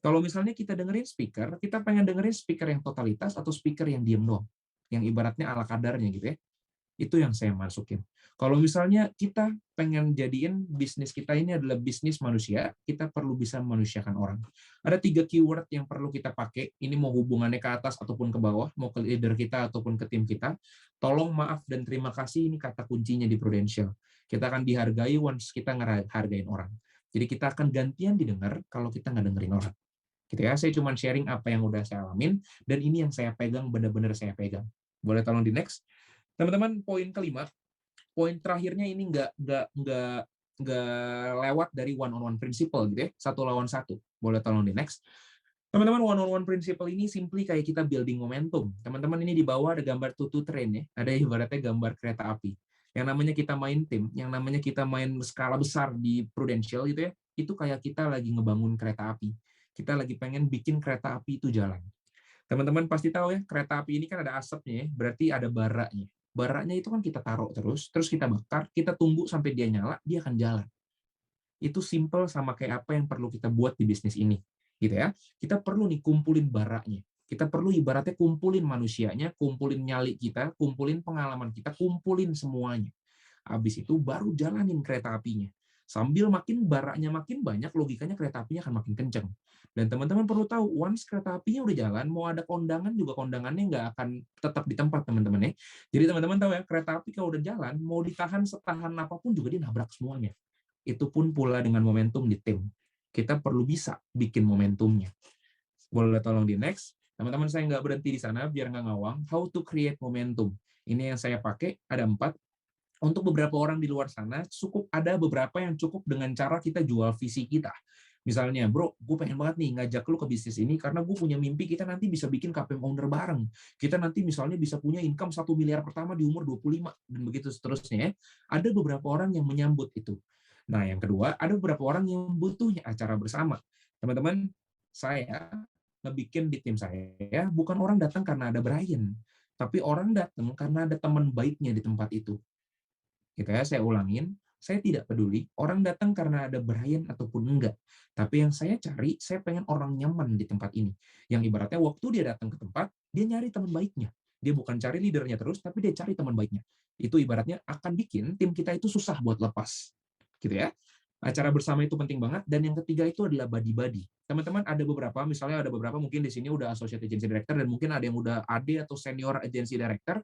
Kalau misalnya kita dengerin speaker, kita pengen dengerin speaker yang totalitas atau speaker yang diem doang, yang ibaratnya ala kadarnya gitu ya. Itu yang saya masukin. Kalau misalnya kita pengen jadiin bisnis kita ini adalah bisnis manusia, kita perlu bisa memanusiakan orang. Ada 3 keyword yang perlu kita pakai, ini mau hubungannya ke atas ataupun ke bawah, mau ke leader kita ataupun ke tim kita. Tolong, maaf, dan terima kasih, ini kata kuncinya di Prudential. Kita akan dihargai once kita ngehargain orang. Jadi kita akan gantian didengar kalau kita nggak dengerin orang. Gitu ya, saya cuma sharing apa yang udah saya alamin, dan ini yang saya pegang, benar-benar saya pegang. Boleh tolong di next? Teman-teman, poin kelima, poin terakhirnya ini nggak lewat dari one on one principle gitu ya, satu lawan satu. Boleh tolong di next? Teman-teman, one on one principle ini simply kayak kita building momentum. Teman-teman, ini di bawah ada gambar tutu train ya, ada ibaratnya gambar kereta api. Yang namanya kita main tim, yang namanya kita main skala besar di Prudential gitu ya, itu kayak kita lagi ngebangun kereta api. Kita lagi pengen bikin kereta api itu jalan. Teman-teman pasti tahu ya, kereta api ini kan ada asapnya ya, berarti ada baranya. Baranya itu kan kita taruh terus kita bakar, kita tunggu sampai dia nyala, dia akan jalan. Itu simple sama kayak apa yang perlu kita buat di bisnis ini, gitu ya. Kita perlu nih kumpulin baranya. Kita perlu ibaratnya kumpulin manusianya, kumpulin nyali kita, kumpulin pengalaman kita, kumpulin semuanya. Habis itu baru jalanin kereta apinya. Sambil makin baraknya makin banyak, logikanya kereta apinya akan makin kenceng. Dan teman-teman perlu tahu, once kereta apinya udah jalan, mau ada kondangan juga kondangannya nggak akan tetap di tempat, teman-teman ya. Jadi teman-teman tahu ya, kereta api kalau udah jalan, mau ditahan setahan apapun juga dia nabrak semuanya. Itu pun pula dengan momentum di tim. Kita perlu bisa bikin momentumnya. Boleh tolong di next? Teman-teman, saya nggak berhenti di sana biar nggak ngawang. How to create momentum. Ini yang saya pakai, ada 4. Untuk beberapa orang di luar sana, ada beberapa yang cukup dengan cara kita jual visi kita. Misalnya, bro, gue pengen banget nih ngajak lu ke bisnis ini karena gue punya mimpi kita nanti bisa bikin KPM owner bareng. Kita nanti misalnya bisa punya income 1 miliar pertama di umur 25, dan begitu seterusnya. Ada beberapa orang yang menyambut itu. Nah, yang kedua, ada beberapa orang yang butuhnya acara bersama. Teman-teman, saya ngebikin di tim saya, bukan orang datang karena ada Brian, tapi orang datang karena ada teman baiknya di tempat itu. Gitu ya, saya ulangin, saya tidak peduli orang datang karena ada Brian ataupun enggak. Tapi yang saya cari, saya pengen orang nyaman di tempat ini. Yang ibaratnya waktu dia datang ke tempat, dia nyari teman baiknya. Dia bukan cari leadernya terus, tapi dia cari teman baiknya. Itu ibaratnya akan bikin tim kita itu susah buat lepas. Gitu ya. Acara bersama itu penting banget. Dan yang ketiga itu adalah buddy-buddy. Teman-teman, ada beberapa, misalnya ada beberapa mungkin di sini udah associate agency director, dan mungkin ada yang udah AD atau senior agency director.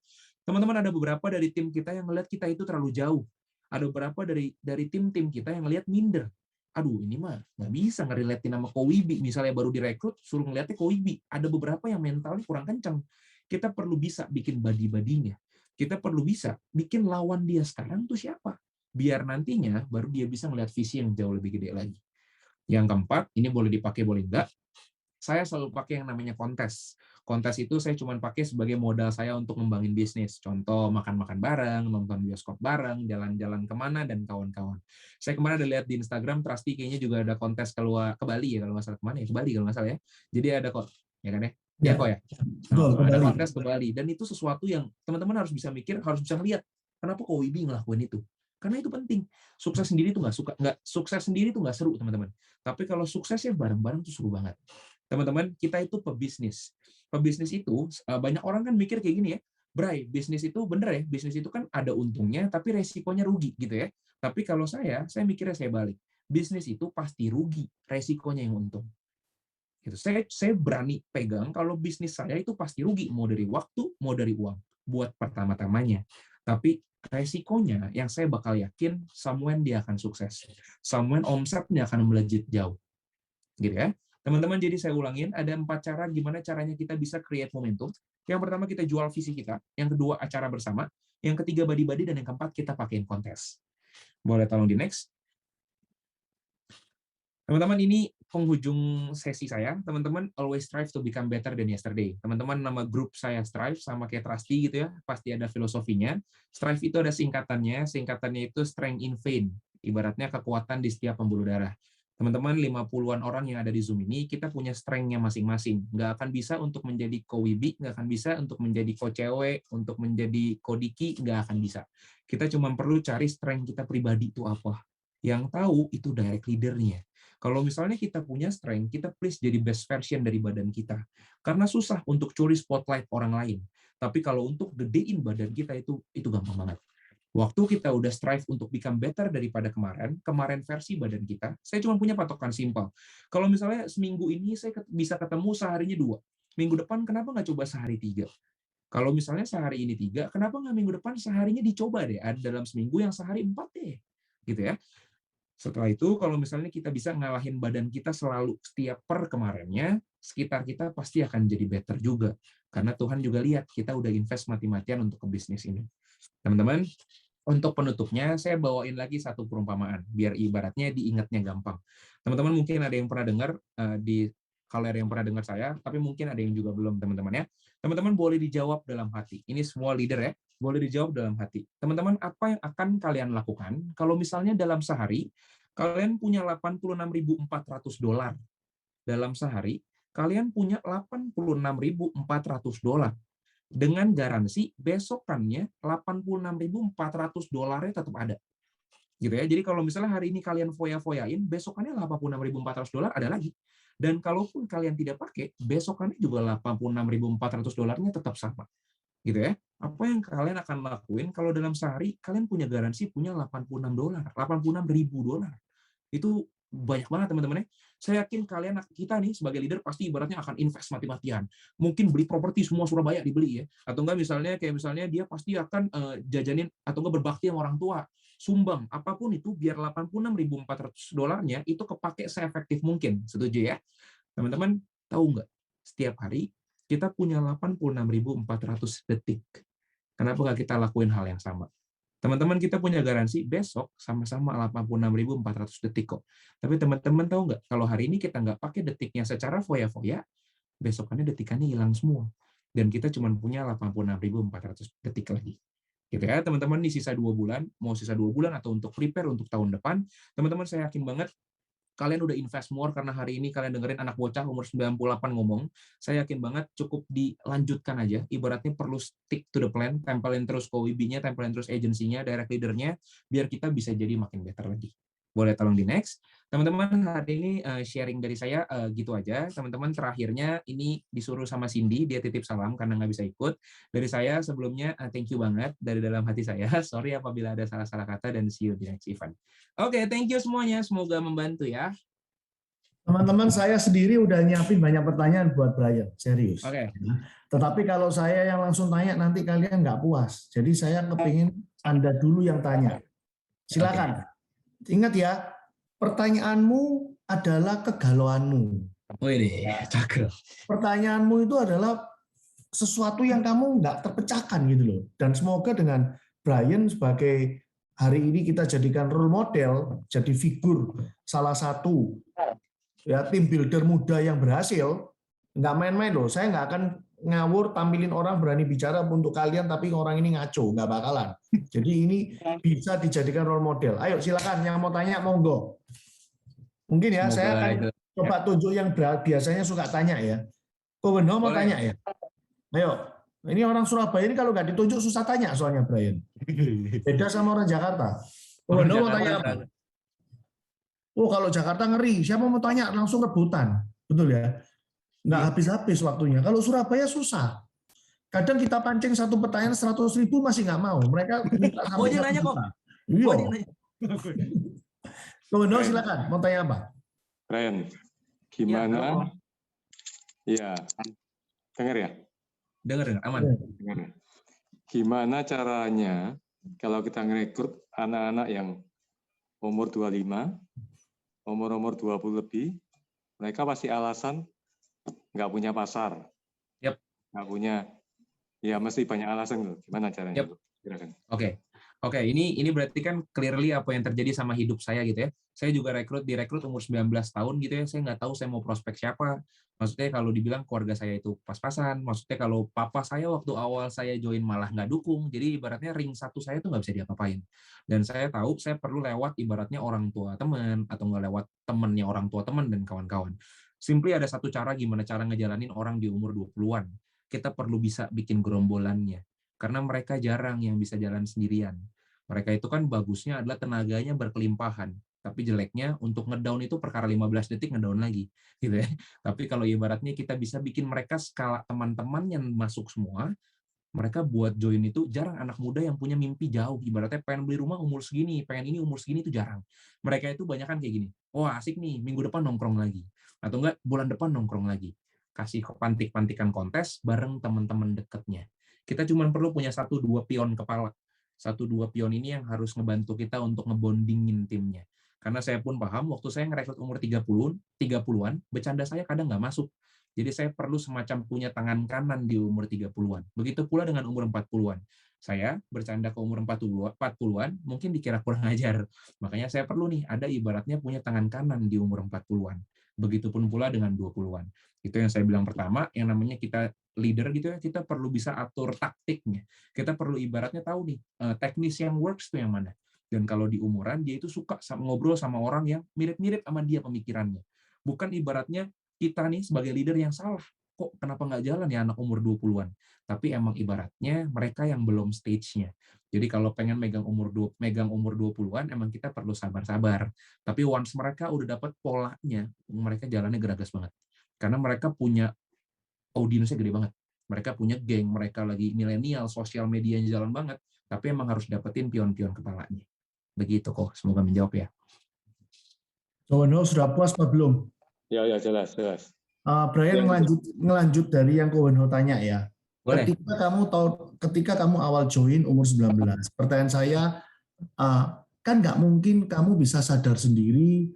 Teman-teman, ada beberapa dari tim kita yang ngeliat kita itu terlalu jauh. Ada beberapa dari tim-tim kita yang ngeliat minder. Aduh, ini mah nggak bisa ngerelatin sama Kowibi. Misalnya baru direkrut, suruh ngeliatnya Kowibi. Ada beberapa yang mentalnya kurang kencang. Kita perlu bisa bikin buddy-buddy-nya. Kita perlu bisa bikin lawan dia sekarang tuh siapa. Biar nantinya baru dia bisa ngeliat visi yang jauh lebih gede lagi. Yang keempat, ini boleh dipakai, boleh enggak. Saya selalu pakai yang namanya kontes. Kontes itu saya cuma pakai sebagai modal saya untuk ngembangin bisnis. Contoh, makan-makan bareng, nonton bioskop bareng, jalan-jalan kemana, dan kawan-kawan. Saya kemarin ada lihat di Instagram, Trusty kayaknya juga ada kontes keluar ke Bali ya, kalau nggak salah. Kemana ya? Ke Bali kalau nggak salah ya. Jadi ada kok, ya kan ya? Ya Ya, kok ya? betul, Ada kembali. kontes ke Bali. Dan itu sesuatu yang teman-teman harus bisa mikir, harus bisa lihat. Kenapa kok Wibi ngelakuin itu? Karena itu penting. Sukses sendiri tuh sukses sendiri tuh nggak seru, teman-teman. Tapi kalau suksesnya bareng-bareng tuh seru banget. Teman-teman, kita itu pebisnis. Pebisnis itu, banyak orang kan mikir kayak gini ya, Bray, bisnis itu bener ya, bisnis itu kan ada untungnya, tapi resikonya rugi gitu ya. Tapi kalau saya mikirnya saya balik. Bisnis itu pasti rugi, resikonya yang untung. Gitu. Saya berani pegang kalau bisnis saya itu pasti rugi, mau dari waktu, mau dari uang, buat pertama-tamanya. Tapi resikonya yang saya bakal yakin, somewhere dia akan sukses. Somewhere omsetnya akan melejit jauh. Gitu ya. Teman-teman, jadi saya ulangin, ada 4 cara gimana caranya kita bisa create momentum. Yang pertama, kita jual visi kita. Yang kedua, acara bersama. Yang ketiga, buddy-buddy. Dan yang keempat, kita pakein kontes. Boleh tolong di next. Teman-teman, ini penghujung sesi saya. Teman-teman, always strive to become better than yesterday. Teman-teman, nama grup saya Strive, sama kayak Trusty gitu ya. Pasti ada filosofinya. Strive itu ada singkatannya. Singkatannya itu strength in vein. Ibaratnya kekuatan di setiap pembuluh darah. Teman-teman, 50-an orang yang ada di Zoom ini, kita punya strength-nya masing-masing. Nggak akan bisa untuk menjadi Kowibi, nggak akan bisa untuk menjadi Kocewe, untuk menjadi Kodiki, nggak akan bisa. Kita cuma perlu cari strength kita pribadi itu apa. Yang tahu itu direct leader-nya. Kalau misalnya kita punya strength, kita please jadi best version dari badan kita. Karena susah untuk curi spotlight orang lain. Tapi kalau untuk gedein badan kita itu gampang banget. Waktu kita udah strive untuk become better daripada kemarin versi badan kita, saya cuma punya patokan simpel. Kalau misalnya seminggu ini saya bisa ketemu seharinya 2, minggu depan kenapa nggak coba sehari 3? Kalau misalnya sehari ini 3, kenapa nggak minggu depan seharinya dicoba deh, ada dalam seminggu yang sehari 4 deh, gitu ya. Setelah itu, kalau misalnya kita bisa ngalahin badan kita selalu setiap per kemarinnya, sekitar kita pasti akan jadi better juga. Karena Tuhan juga lihat kita udah invest mati-matian untuk ke bisnis ini. Teman-teman, untuk penutupnya, saya bawain lagi satu perumpamaan, biar ibaratnya diingatnya gampang. Teman-teman mungkin ada yang pernah dengar, kalau ada yang pernah dengar saya, tapi mungkin ada yang juga belum, teman-teman ya. Teman-teman boleh dijawab dalam hati. Ini semua leader ya, boleh dijawab dalam hati. Teman-teman, apa yang akan kalian lakukan kalau misalnya dalam sehari, kalian punya $86.400 dalam sehari, kalian punya $86.400 dengan garansi besokannya $86.400 tetap ada. Gitu ya. Jadi kalau misalnya hari ini kalian foya-foyain, besokannya $86.400 ada lagi. Dan kalaupun kalian tidak pakai, besokannya juga $86.400-nya tetap sama. Gitu ya. Apa yang kalian akan lakuin kalau dalam sehari kalian punya garansi punya $86, $86.000. Itu banyak banget teman-teman ya. Saya yakin kita nih sebagai leader pasti ibaratnya akan invest mati-matian. Mungkin beli properti semua Surabaya dibeli ya. Atau enggak misalnya dia pasti akan jajanin atau enggak berbakti sama orang tua. Sumbang apapun itu biar $86.400-nya itu kepake seefektif mungkin. Setuju ya? Teman-teman tahu nggak? Setiap hari kita punya 86.400 detik. Kenapa nggak kita lakuin hal yang sama? Teman-teman kita punya garansi besok sama-sama 86.400 detik kok. Tapi teman-teman tahu nggak, kalau hari ini kita nggak pakai detiknya secara foya-foya, besokannya detikannya hilang semua. Dan kita cuma punya 86.400 detik lagi. Gitu ya, teman-teman di sisa 2 bulan, mau sisa 2 bulan atau untuk prepare untuk tahun depan, teman-teman saya yakin banget kalian udah invest more karena hari ini kalian dengerin anak bocah umur 98 ngomong, saya yakin banget cukup dilanjutkan aja. Ibaratnya perlu stick to the plan, tempelin terus OIB-nya, tempelin terus agency-nya, direct leader-nya, biar kita bisa jadi makin better lagi. Boleh tolong di next. Teman-teman, hari ini sharing dari saya gitu aja. Teman-teman, terakhirnya ini disuruh sama Cindy, dia titip salam karena nggak bisa ikut. Dari saya sebelumnya, thank you banget dari dalam hati saya. Sorry apabila ada salah-salah kata dan see you di next event. Oke, thank you semuanya. Semoga membantu ya. Teman-teman, saya sendiri udah nyiapin banyak pertanyaan buat Brian, serius. Oke. Tetapi kalau saya yang langsung tanya, nanti kalian nggak puas. Jadi saya kepingin Anda dulu yang tanya. Silakan. Ingat ya, pertanyaanmu adalah kegalauanmu. Wih, cakep. Pertanyaanmu itu adalah sesuatu yang kamu nggak terpecahkan gitu loh. Dan semoga dengan Brian sebagai hari ini kita jadikan role model, jadi figur salah satu ya tim builder muda yang berhasil, nggak main-main loh. Saya nggak akan ngawur tampilin orang berani bicara untuk kalian tapi orang ini ngaco, nggak bakalan. Jadi ini bisa dijadikan role model. Ayo silakan yang mau tanya monggo. Mungkin ya saya akan coba tunjuk yang biasanya suka tanya ya. Kowenho mau tanya ya. Ayo, ini orang Surabaya ini kalau nggak ditunjuk susah tanya soalnya Brian. Beda sama orang Jakarta. Kowenho mau tanya apa? Oh kalau Jakarta ngeri, siapa mau tanya langsung rebutan, betul ya? Nggak habis-habis waktunya. Kalau Surabaya susah. Kadang kita pancing satu pertanyaan 100.000 masih nggak mau. Mereka minta sampai 1 juta. Iya. Kowenho silakan, mau tanya apa? Brian, gimana? Ya, dengar ya? Dengar, aman. Dengar. Gimana caranya kalau kita ngerekrut anak-anak yang umur 25, umur 20 lebih, mereka pasti alasan nggak punya pasar, nggak punya, ya mesti banyak alasan loh. Gimana caranya? Oke, ini berarti kan clearly apa yang terjadi sama hidup saya gitu ya. Saya juga direkrut umur 19 tahun gitu ya. Saya nggak tahu saya mau prospek siapa. Maksudnya kalau dibilang keluarga saya itu pas-pasan. Maksudnya kalau papa saya waktu awal saya join malah nggak dukung. Jadi ibaratnya ring satu saya tuh nggak bisa diapa-apain. Dan saya tahu saya perlu lewat ibaratnya orang tua teman atau nggak lewat temennya orang tua teman dan kawan-kawan. Simply ada satu cara gimana cara ngejalanin orang di umur 20-an. Kita perlu bisa bikin gerombolannya. Karena mereka jarang yang bisa jalan sendirian. Mereka itu kan bagusnya adalah tenaganya berkelimpahan, Tapi jeleknya untuk ngedown itu perkara 15 detik ngedown lagi, gitu ya. Tapi kalau ibaratnya kita bisa bikin mereka skala teman-teman yang masuk semua, mereka buat join itu jarang anak muda yang punya mimpi jauh. Ibaratnya pengen beli rumah umur segini, pengen ini umur segini itu jarang. Mereka itu banyak kan kayak gini. Oh asik nih, minggu depan nongkrong lagi. Atau enggak, bulan depan nongkrong lagi. Kasih pantik-pantikan kontes bareng teman-teman dekatnya. Kita cuma perlu punya 1-2 pion kepala. 1-2 pion ini yang harus ngebantu kita untuk ngebondingin timnya. Karena saya pun paham, waktu saya ngerekrut umur 30-an, bercanda saya kadang nggak masuk. Jadi saya perlu semacam punya tangan kanan di umur 30-an. Begitu pula dengan umur 40-an. Saya bercanda ke umur 40-an, mungkin dikira kurang ajar. Makanya saya perlu nih, ada ibaratnya punya tangan kanan di umur 40-an. Begitupun pula dengan 20-an. Itu yang saya bilang pertama, yang namanya kita leader gitu ya, kita perlu bisa atur taktiknya. Kita perlu ibaratnya tahu nih, teknis yang works itu yang mana. Dan kalau di umuran, dia itu suka ngobrol sama orang yang mirip-mirip sama dia pemikirannya. Bukan ibaratnya kita nih sebagai leader yang salah. Kok kenapa nggak jalan ya anak umur 20-an? Tapi emang ibaratnya mereka yang belum stage-nya. Jadi kalau pengen megang umur 20-an, emang kita perlu sabar-sabar. Tapi once mereka udah dapat polanya, mereka jalannya geragas banget. Karena mereka punya audiensnya gede banget. Mereka punya geng, mereka lagi milenial, sosial medianya jalan banget, tapi emang harus dapetin pion-pion kepalanya. Begitu kok, semoga menjawab ya. Kowenho sudah puas apa belum? Ya, jelas. Brian ngelanjut dari yang Kowenho tanya ya. Boleh. Ketika kamu awal join umur 19, pertanyaan saya, kan nggak mungkin kamu bisa sadar sendiri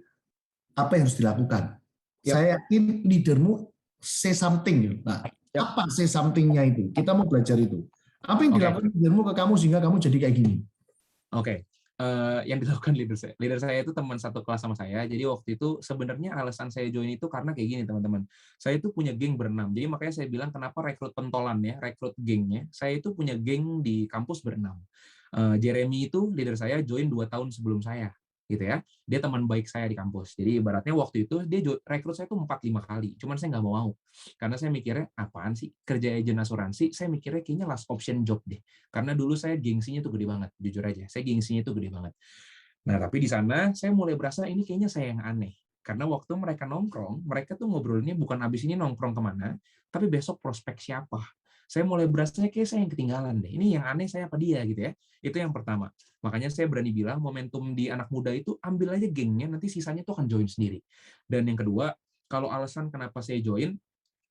apa yang harus dilakukan. Yep. Saya yakin leadermu say something. Nah, apa say something-nya itu? Kita mau belajar itu. Apa yang dilakukan leadermu ke kamu sehingga kamu jadi kayak gini? Oke. Yang dilakukan leader saya itu teman satu kelas sama saya. Jadi waktu itu sebenarnya alasan saya join itu karena kayak gini teman-teman. Saya itu punya geng berenam. Jadi makanya saya bilang kenapa rekrut pentolannya, rekrut gengnya. Saya itu punya geng di kampus berenam. Jeremy itu leader saya join 2 tahun sebelum saya, gitu ya. Dia teman baik saya di kampus. Jadi ibaratnya waktu itu dia rekrut saya tuh 4-5 kali. Cuman saya nggak mau. Karena saya mikirnya apaan sih kerja agen asuransi? Saya mikirnya kayaknya last option job deh. Karena dulu saya gengsinya tuh gede banget, jujur aja. Saya gengsinya tuh gede banget. Nah, tapi di sana saya mulai berasa ini kayaknya saya yang aneh. Karena waktu mereka nongkrong, mereka tuh ngobrolnya bukan abis ini nongkrong kemana, tapi besok prospek siapa. Saya mulai berasa kayak saya yang ketinggalan deh. Ini yang aneh saya apa dia gitu ya. Itu yang pertama. Makanya saya berani bilang momentum di anak muda itu ambil aja gengnya, nanti sisanya tuh akan join sendiri. Dan yang kedua, kalau alasan kenapa saya join,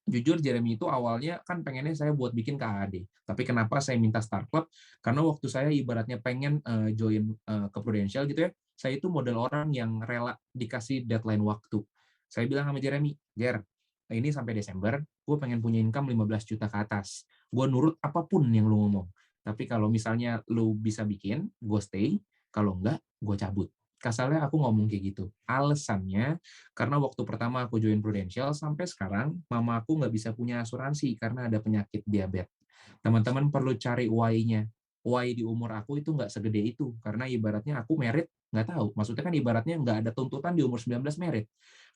jujur Jeremy itu awalnya kan pengennya saya buat bikin KAD. Tapi kenapa saya minta Star Club? Karena waktu saya ibaratnya pengen join ke Prudential gitu ya, saya itu model orang yang rela dikasih deadline waktu. Saya bilang sama Jeremy, Jer, ini sampai Desember, gue pengen punya income 15 juta ke atas. Gue nurut apapun yang lu ngomong. Tapi kalau misalnya lu bisa bikin, gue stay. Kalau enggak, gue cabut. Kasarnya aku ngomong kayak gitu. Alasannya, karena waktu pertama aku join Prudential, sampai sekarang, mama aku nggak bisa punya asuransi karena ada penyakit diabetes. Teman-teman perlu cari why-nya. Why di umur aku itu nggak segede itu. Karena ibaratnya aku merit, nggak tahu. Maksudnya kan ibaratnya nggak ada tuntutan di umur 19 merit.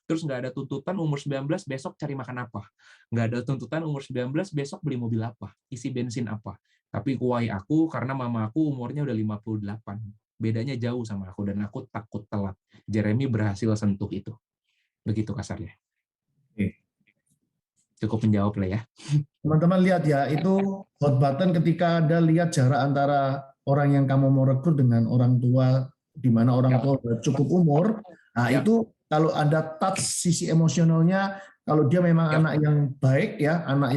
Terus nggak ada tuntutan umur 19 besok cari makan apa. Nggak ada tuntutan umur 19 besok beli mobil apa. Isi bensin apa. Tapi why aku, karena mama aku umurnya udah 58. Bedanya jauh sama aku, dan aku takut telat. Jeremy berhasil sentuh itu. Begitu kasarnya. Cukup menjawab lah ya. Teman-teman lihat ya, itu hot button ketika Anda lihat jarak antara orang yang kamu mau rekrut dengan orang tua, di mana orang tua cukup umur. Nah, itu kalau Anda touch sisi emosionalnya, kalau dia memang anak yang baik ya, anak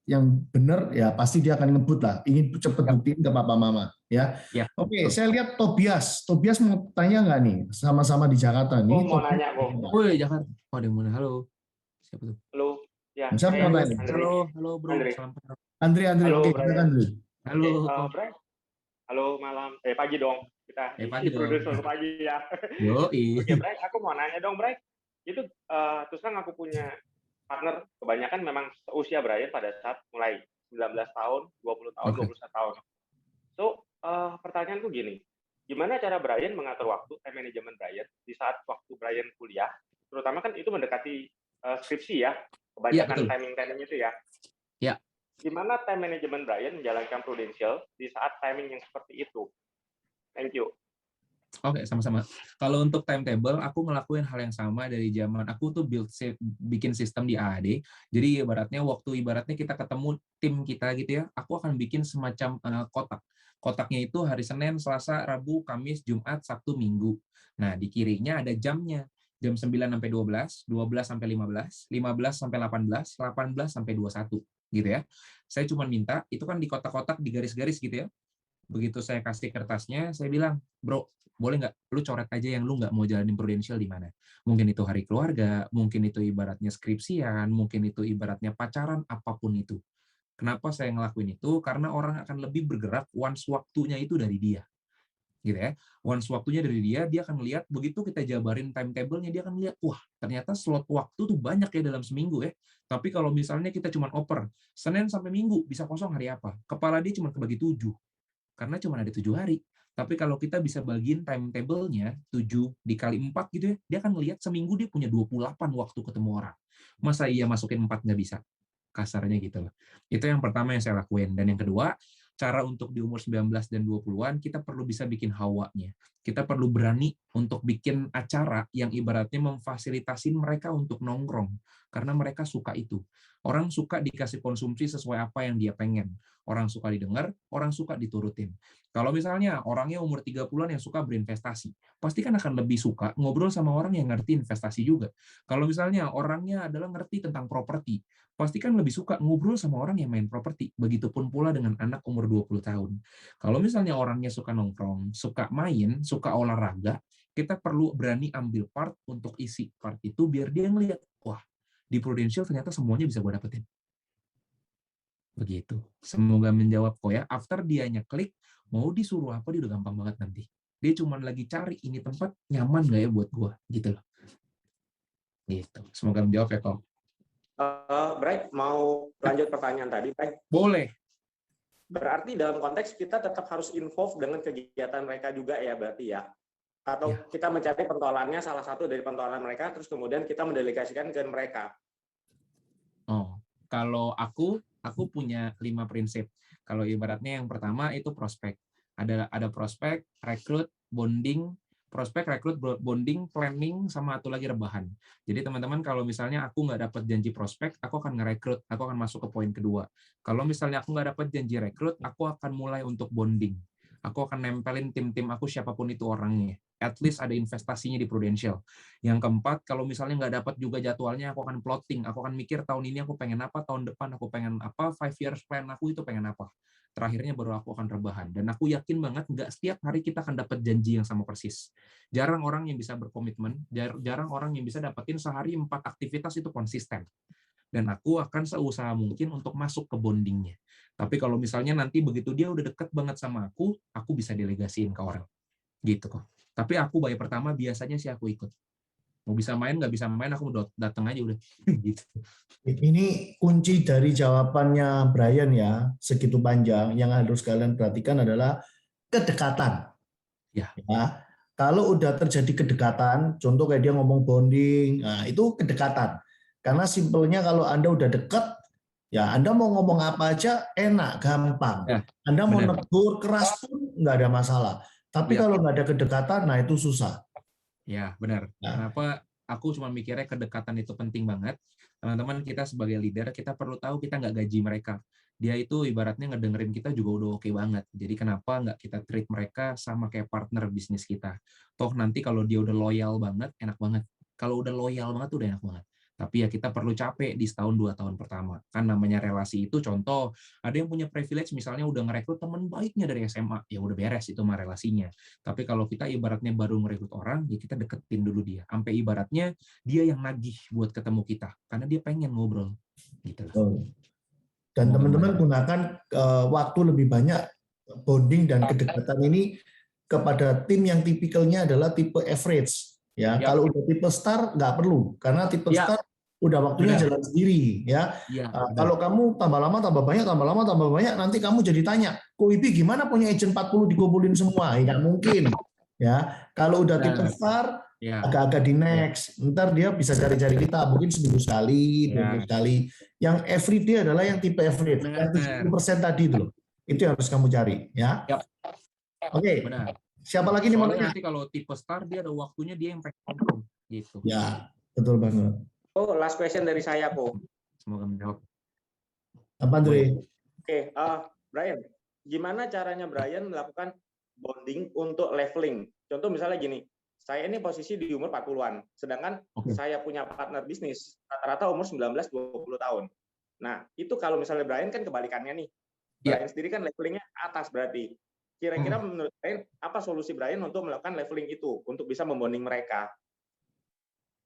yang benar ya, pasti dia akan ngebut lah, ingin cepat buktiin ke papa mama ya. Oke, saya lihat Tobias mau tanya nggak nih, sama-sama di Jakarta nih. Mau nanya kok. Woi, Jakarta. Oh, ada yang mana? Halo. Siapa tuh? Halo. Ya, Siapa mau tanya? Halo bro. Andri. Salam kenal. Andri. Halo, Oke, Brian. Andri. Halo. Brian. Halo malam. Pagi dong. Kita pagi dong. produser pagi ya. Yoi. Oke, Brian, aku mau nanya dong, Brian. Itu terus kan aku punya partner kebanyakan memang seusia Brian pada saat mulai 19 tahun, 20 tahun, 21 tahun. So, pertanyaanku gini. Gimana cara Brian mengatur waktu, time management Brian di saat waktu Brian kuliah, terutama kan itu mendekati skripsi ya, kebanyakan timing itu ya. Ya. Gimana time management Brian menjalankan Prudential di saat timing yang seperti itu? Thank you. Oke, sama-sama. Kalau untuk timetable, aku ngelakuin hal yang sama dari zaman aku tuh bikin sistem di AAD. Jadi ibaratnya kita ketemu tim kita gitu ya, aku akan bikin semacam kotak. Kotaknya itu hari Senin, Selasa, Rabu, Kamis, Jumat, Sabtu, Minggu. Nah, di kirinya ada jamnya. Jam 9 sampai 12, 12 sampai 15, 15 sampai 18, 18 sampai 21 gitu ya. Saya cuma minta itu kan di kotak-kotak di garis-garis gitu ya. Begitu saya kasih kertasnya, saya bilang, bro, boleh nggak lu coret aja yang lu nggak mau jalanin Prudential di mana? Mungkin itu hari keluarga, mungkin itu ibaratnya skripsian, mungkin itu ibaratnya pacaran, apapun itu. Kenapa saya ngelakuin itu? Karena orang akan lebih bergerak once waktunya itu dari dia. Gitu ya. Once waktunya dari dia akan lihat, begitu kita jabarin timetable-nya, dia akan lihat, wah, ternyata slot waktu tuh banyak ya dalam seminggu ya. Tapi kalau misalnya kita cuma oper, Senin sampai Minggu, bisa kosong hari apa? Kepala dia cuma kebagi 7 karena cuma ada 7 hari. Tapi kalau kita bisa bagiin timetable-nya 7 dikali 4 gitu ya, dia akan ngelihat seminggu dia punya 28 waktu ketemu orang. Masa iya masukin 4 nggak bisa? Kasarnya gitu loh. Itu yang pertama yang saya lakuin. Dan yang kedua, cara untuk di umur 19 dan 20-an, kita perlu bisa bikin hawanya. Kita perlu berani untuk bikin acara yang ibaratnya memfasilitasin mereka untuk nongkrong. Karena mereka suka itu. Orang suka dikasih konsumsi sesuai apa yang dia pengen. Orang suka didengar, orang suka diturutin. Kalau misalnya orangnya umur 30-an yang suka berinvestasi, pasti kan akan lebih suka ngobrol sama orang yang ngerti investasi juga. Kalau misalnya orangnya adalah ngerti tentang properti, pasti kan lebih suka ngobrol sama orang yang main properti. Begitupun pula dengan anak umur 20 tahun. Kalau misalnya orangnya suka nongkrong, suka main, suka olahraga, kita perlu berani ambil part untuk isi part itu biar dia ngelihat, wah, di Prudential ternyata semuanya bisa gue dapetin. Begitu. Semoga menjawab kok ya. After dianya klik, mau disuruh apa dia udah gampang banget nanti. Dia cuma lagi cari ini tempat nyaman nggak ya buat gue, gitu loh. Gitu. Semoga menjawab ya kok. Bray, mau lanjut pertanyaan tadi, Bray? Boleh. Berarti dalam konteks kita tetap harus involve dengan kegiatan mereka juga ya, berarti ya? Atau ya, kita mencari pentolannya, salah satu dari pentolan mereka, terus kemudian kita mendelegasikan ke mereka? Oh, kalau aku punya 5 prinsip. Kalau ibaratnya yang pertama itu prospek. Ada prospek, rekrut, bonding, prospek, rekrut, bonding, planning, sama satu lagi rebahan. Jadi teman-teman kalau misalnya aku nggak dapat janji prospek, aku akan ngerekrut, aku akan masuk ke poin kedua. Kalau misalnya aku nggak dapat janji rekrut, aku akan mulai untuk bonding. Aku akan nempelin tim-tim aku siapapun itu orangnya. At least ada investasinya di Prudential. Yang keempat, kalau misalnya nggak dapat juga jadwalnya, aku akan plotting. Aku akan mikir tahun ini aku pengen apa, tahun depan aku pengen apa, 5 years plan aku itu pengen apa. Terakhirnya baru aku akan rebahan. Dan aku yakin banget nggak setiap hari kita akan dapat janji yang sama persis. Jarang orang yang bisa berkomitmen, jarang orang yang bisa dapetin sehari 4 aktivitas itu konsisten. Dan aku akan seusaha mungkin untuk masuk ke bondingnya. Tapi kalau misalnya nanti begitu dia udah deket banget sama aku bisa delegasiin ke orang. Gitu kok. Tapi aku bayar pertama biasanya sih aku ikut. Mau bisa main, nggak bisa main, aku datang aja udah. Gitu. Ini kunci dari jawabannya Brian ya, segitu panjang. Yang harus kalian perhatikan adalah kedekatan. Ya. Ya. Kalau udah terjadi kedekatan, contoh kayak dia ngomong bonding, nah itu kedekatan. Karena simpelnya kalau Anda udah deket, ya Anda mau ngomong apa aja enak, gampang. Ya, Anda mau negur keras pun nggak ada masalah. Tapi kalau nggak ada kedekatan, nah itu susah. Ya, benar. Nah. Kenapa aku cuma mikirnya kedekatan itu penting banget. Teman-teman, kita sebagai leader, kita perlu tahu kita nggak gaji mereka. Dia itu ibaratnya ngedengerin kita juga udah oke banget. Jadi kenapa nggak kita treat mereka sama kayak partner bisnis kita. Toh nanti kalau dia udah loyal banget, enak banget. Kalau udah loyal banget, udah enak banget. Tapi ya kita perlu capek di setahun 2 tahun pertama. Kan namanya relasi itu contoh, ada yang punya privilege misalnya udah ngerekrut teman baiknya dari SMA, ya udah beres itu mah relasinya. Tapi kalau kita ibaratnya baru ngerekrut orang, ya kita deketin dulu dia. Sampai ibaratnya dia yang nagih buat ketemu kita. Karena dia pengen ngobrol. Gitu. Dan teman-teman gunakan waktu lebih banyak bonding dan kedekatan ini kepada tim yang tipikalnya adalah tipe average. Ya, kalau udah tipe star nggak perlu. Karena tipe star udah waktunya jalan sendiri ya. Kalau kamu tambah lama tambah banyak, tambah lama tambah banyak, nanti kamu jadi tanya, "Ko Wibi gimana punya agent 40 dikumpulin semua?" Ya nggak mungkin. Ya, kalau udah tipe star agak-agak di next. Ntar dia bisa cari-cari kita mungkin seminggu sekali, 2 minggu sekali. Yang everyday adalah yang tipe average, yang 70% tadi itu loh. Itu yang harus kamu cari ya. Oke. Siapa lagi nih mau Soalnya tanya? nanti kalau tipe star dia ada waktunya dia yang pengen kontrol gitu. Ya, betul banget. Oh, last question dari saya, Po. Semoga menjawab. Apa, Andre? Oke, Brian, gimana caranya Brian melakukan bonding untuk leveling? Contoh misalnya gini, saya ini posisi di umur 40-an, sedangkan saya punya partner bisnis rata-rata umur 19-20 tahun. Nah, itu kalau misalnya Brian kan kebalikannya nih. Brian sendiri kan levelingnya atas berarti. Kira-kira menurut Brian, apa solusi Brian untuk melakukan leveling itu, untuk bisa membonding mereka?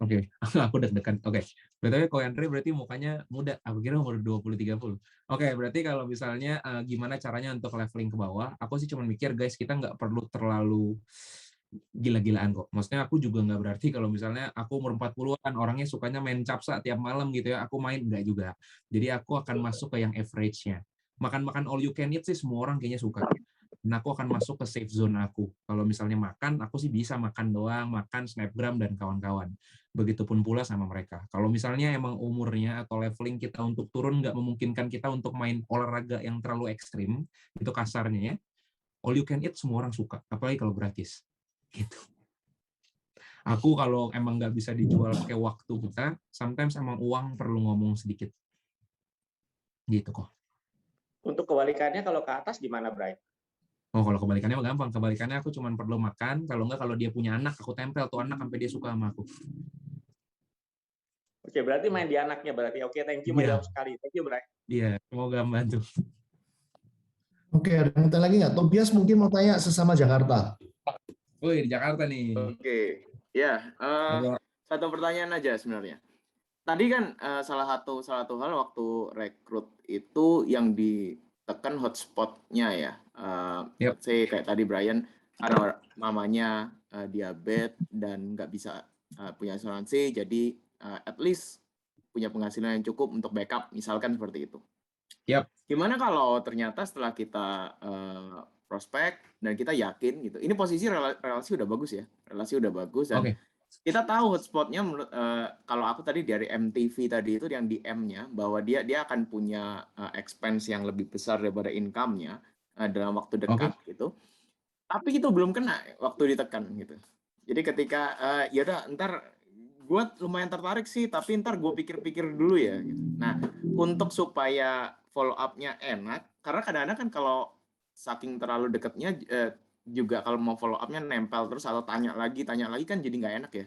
Oke, aku deg-degan. Oke, berarti kalau Andre berarti mukanya muda. Aku kira umur 20-30. Oke, berarti kalau misalnya gimana caranya untuk leveling ke bawah, aku sih cuma mikir, guys, kita nggak perlu terlalu gila-gilaan kok. Maksudnya aku juga nggak berarti kalau misalnya aku umur 40-an, orangnya sukanya main capsa tiap malam gitu ya, aku main nggak juga. Jadi aku akan masuk ke yang average-nya. Makan-makan all you can eat sih semua orang kayaknya suka. Nah, aku akan masuk ke safe zone aku. Kalau misalnya makan, aku sih bisa makan doang, makan snapgram dan kawan-kawan. Begitupun pula sama mereka. Kalau misalnya emang umurnya atau leveling kita untuk turun nggak memungkinkan kita untuk main olahraga yang terlalu ekstrim, itu kasarnya ya, all you can eat semua orang suka, apalagi kalau gratis. Gitu. Aku kalau emang nggak bisa dijual pakai waktu kita, sometimes emang uang perlu ngomong sedikit. Gitu kok. Untuk kebalikannya kalau ke atas gimana, Brian? Oh, kalau kebalikannya gampang. Kebalikannya aku cuma perlu makan. Kalau nggak, kalau dia punya anak, aku tempel tuh anak sampai dia suka sama aku. Oke, berarti main di anaknya berarti. Oke, thank you menjawab sekali. Thank you, Brian. Iya, semoga membantu. Oke, ada yang tanya lagi nggak? Tobias mungkin mau tanya sesama Jakarta. Woi, di Jakarta nih. Oke, ya. Satu pertanyaan aja sebenarnya. Tadi kan salah satu hal waktu rekrut itu yang ditekan hotspotnya ya. Let's say kayak tadi Brian, karena mamanya diabetes dan nggak bisa punya asuransi, jadi at least punya penghasilan yang cukup untuk backup, misalkan seperti itu. Gimana kalau ternyata setelah kita prospek dan kita yakin gitu, ini posisi relasi udah bagus ya, dan kita tahu hotspotnya menurut kalau aku tadi dari MTV tadi itu yang di M-nya bahwa dia akan punya expense yang lebih besar daripada income-nya dalam waktu dekat gitu. Tapi itu belum kena waktu ditekan gitu. Jadi ketika ya udah ntar gue lumayan tertarik sih, tapi ntar gue pikir-pikir dulu ya gitu. Nah, untuk supaya follow up-nya enak, karena kadang-kadang kan kalau saking terlalu dekatnya juga kalau mau follow up-nya nempel terus atau tanya lagi kan jadi nggak enak ya,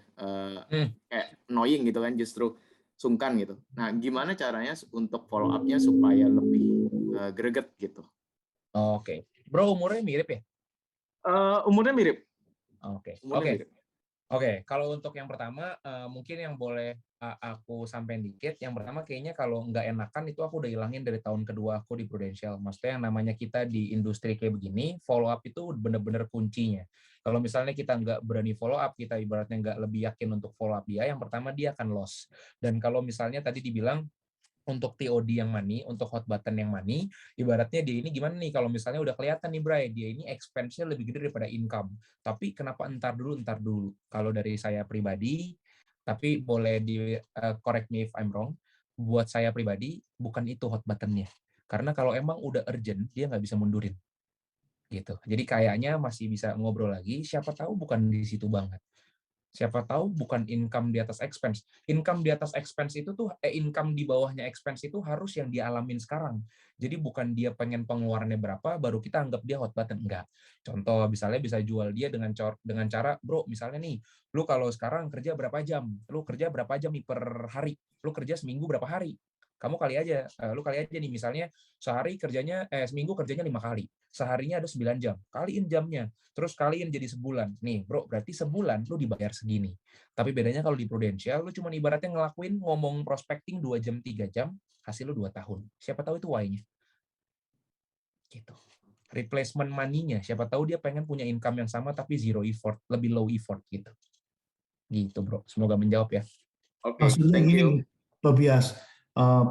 kayak annoying gitu kan, justru sungkan gitu. Nah, gimana caranya untuk follow up-nya supaya lebih greget gitu? Oke. Bro, umurnya mirip ya? Umurnya mirip. Oke, kalau untuk yang pertama, mungkin yang boleh aku sampein dikit. Yang pertama kayaknya kalau nggak enakan itu aku udah hilangin dari tahun kedua aku di Prudential. Maksudnya yang namanya kita di industri kayak begini, follow up itu bener-bener kuncinya. Kalau misalnya kita nggak berani follow up, kita ibaratnya nggak lebih yakin untuk follow up dia, yang pertama dia akan loss. Dan kalau misalnya tadi dibilang, untuk TOD yang money, untuk hot button yang money, ibaratnya dia ini gimana nih, kalau misalnya udah kelihatan nih Bray, dia ini expense-nya lebih gede daripada income. Tapi kenapa entar dulu? Kalau dari saya pribadi, tapi boleh di correct me if I'm wrong, buat saya pribadi, bukan itu hot button-nya. Karena kalau emang udah urgent, dia nggak bisa mundurin. Gitu. Jadi kayaknya masih bisa ngobrol lagi, siapa tahu bukan di situ banget. Siapa tahu bukan income di atas expense. Income di atas expense itu tuh, income di bawahnya expense itu harus yang dialamin sekarang. Jadi bukan dia pengen pengeluarannya berapa, baru kita anggap dia hot button. Enggak. Contoh, misalnya bisa jual dia dengan cara, bro, misalnya nih, lu kalau sekarang kerja berapa jam? Lu kerja berapa jam nih per hari? Lu kerja seminggu berapa hari? Lu kali aja nih, misalnya seminggu kerjanya 5 kali. Seharinya ada 9 jam. Kaliin jamnya. Terus kalian jadi sebulan. Nih, bro, berarti sebulan lu dibayar segini. Tapi bedanya kalau di Prudential, lu cuma ibaratnya ngomong prospecting 2 jam, 3 jam, hasil lu 2 tahun. Siapa tahu itu why-nya. Gitu. Replacement money-nya, siapa tahu dia pengen punya income yang sama tapi zero effort, lebih low effort gitu. Gitu, bro. Semoga menjawab ya. Oke, thank you. Tobias,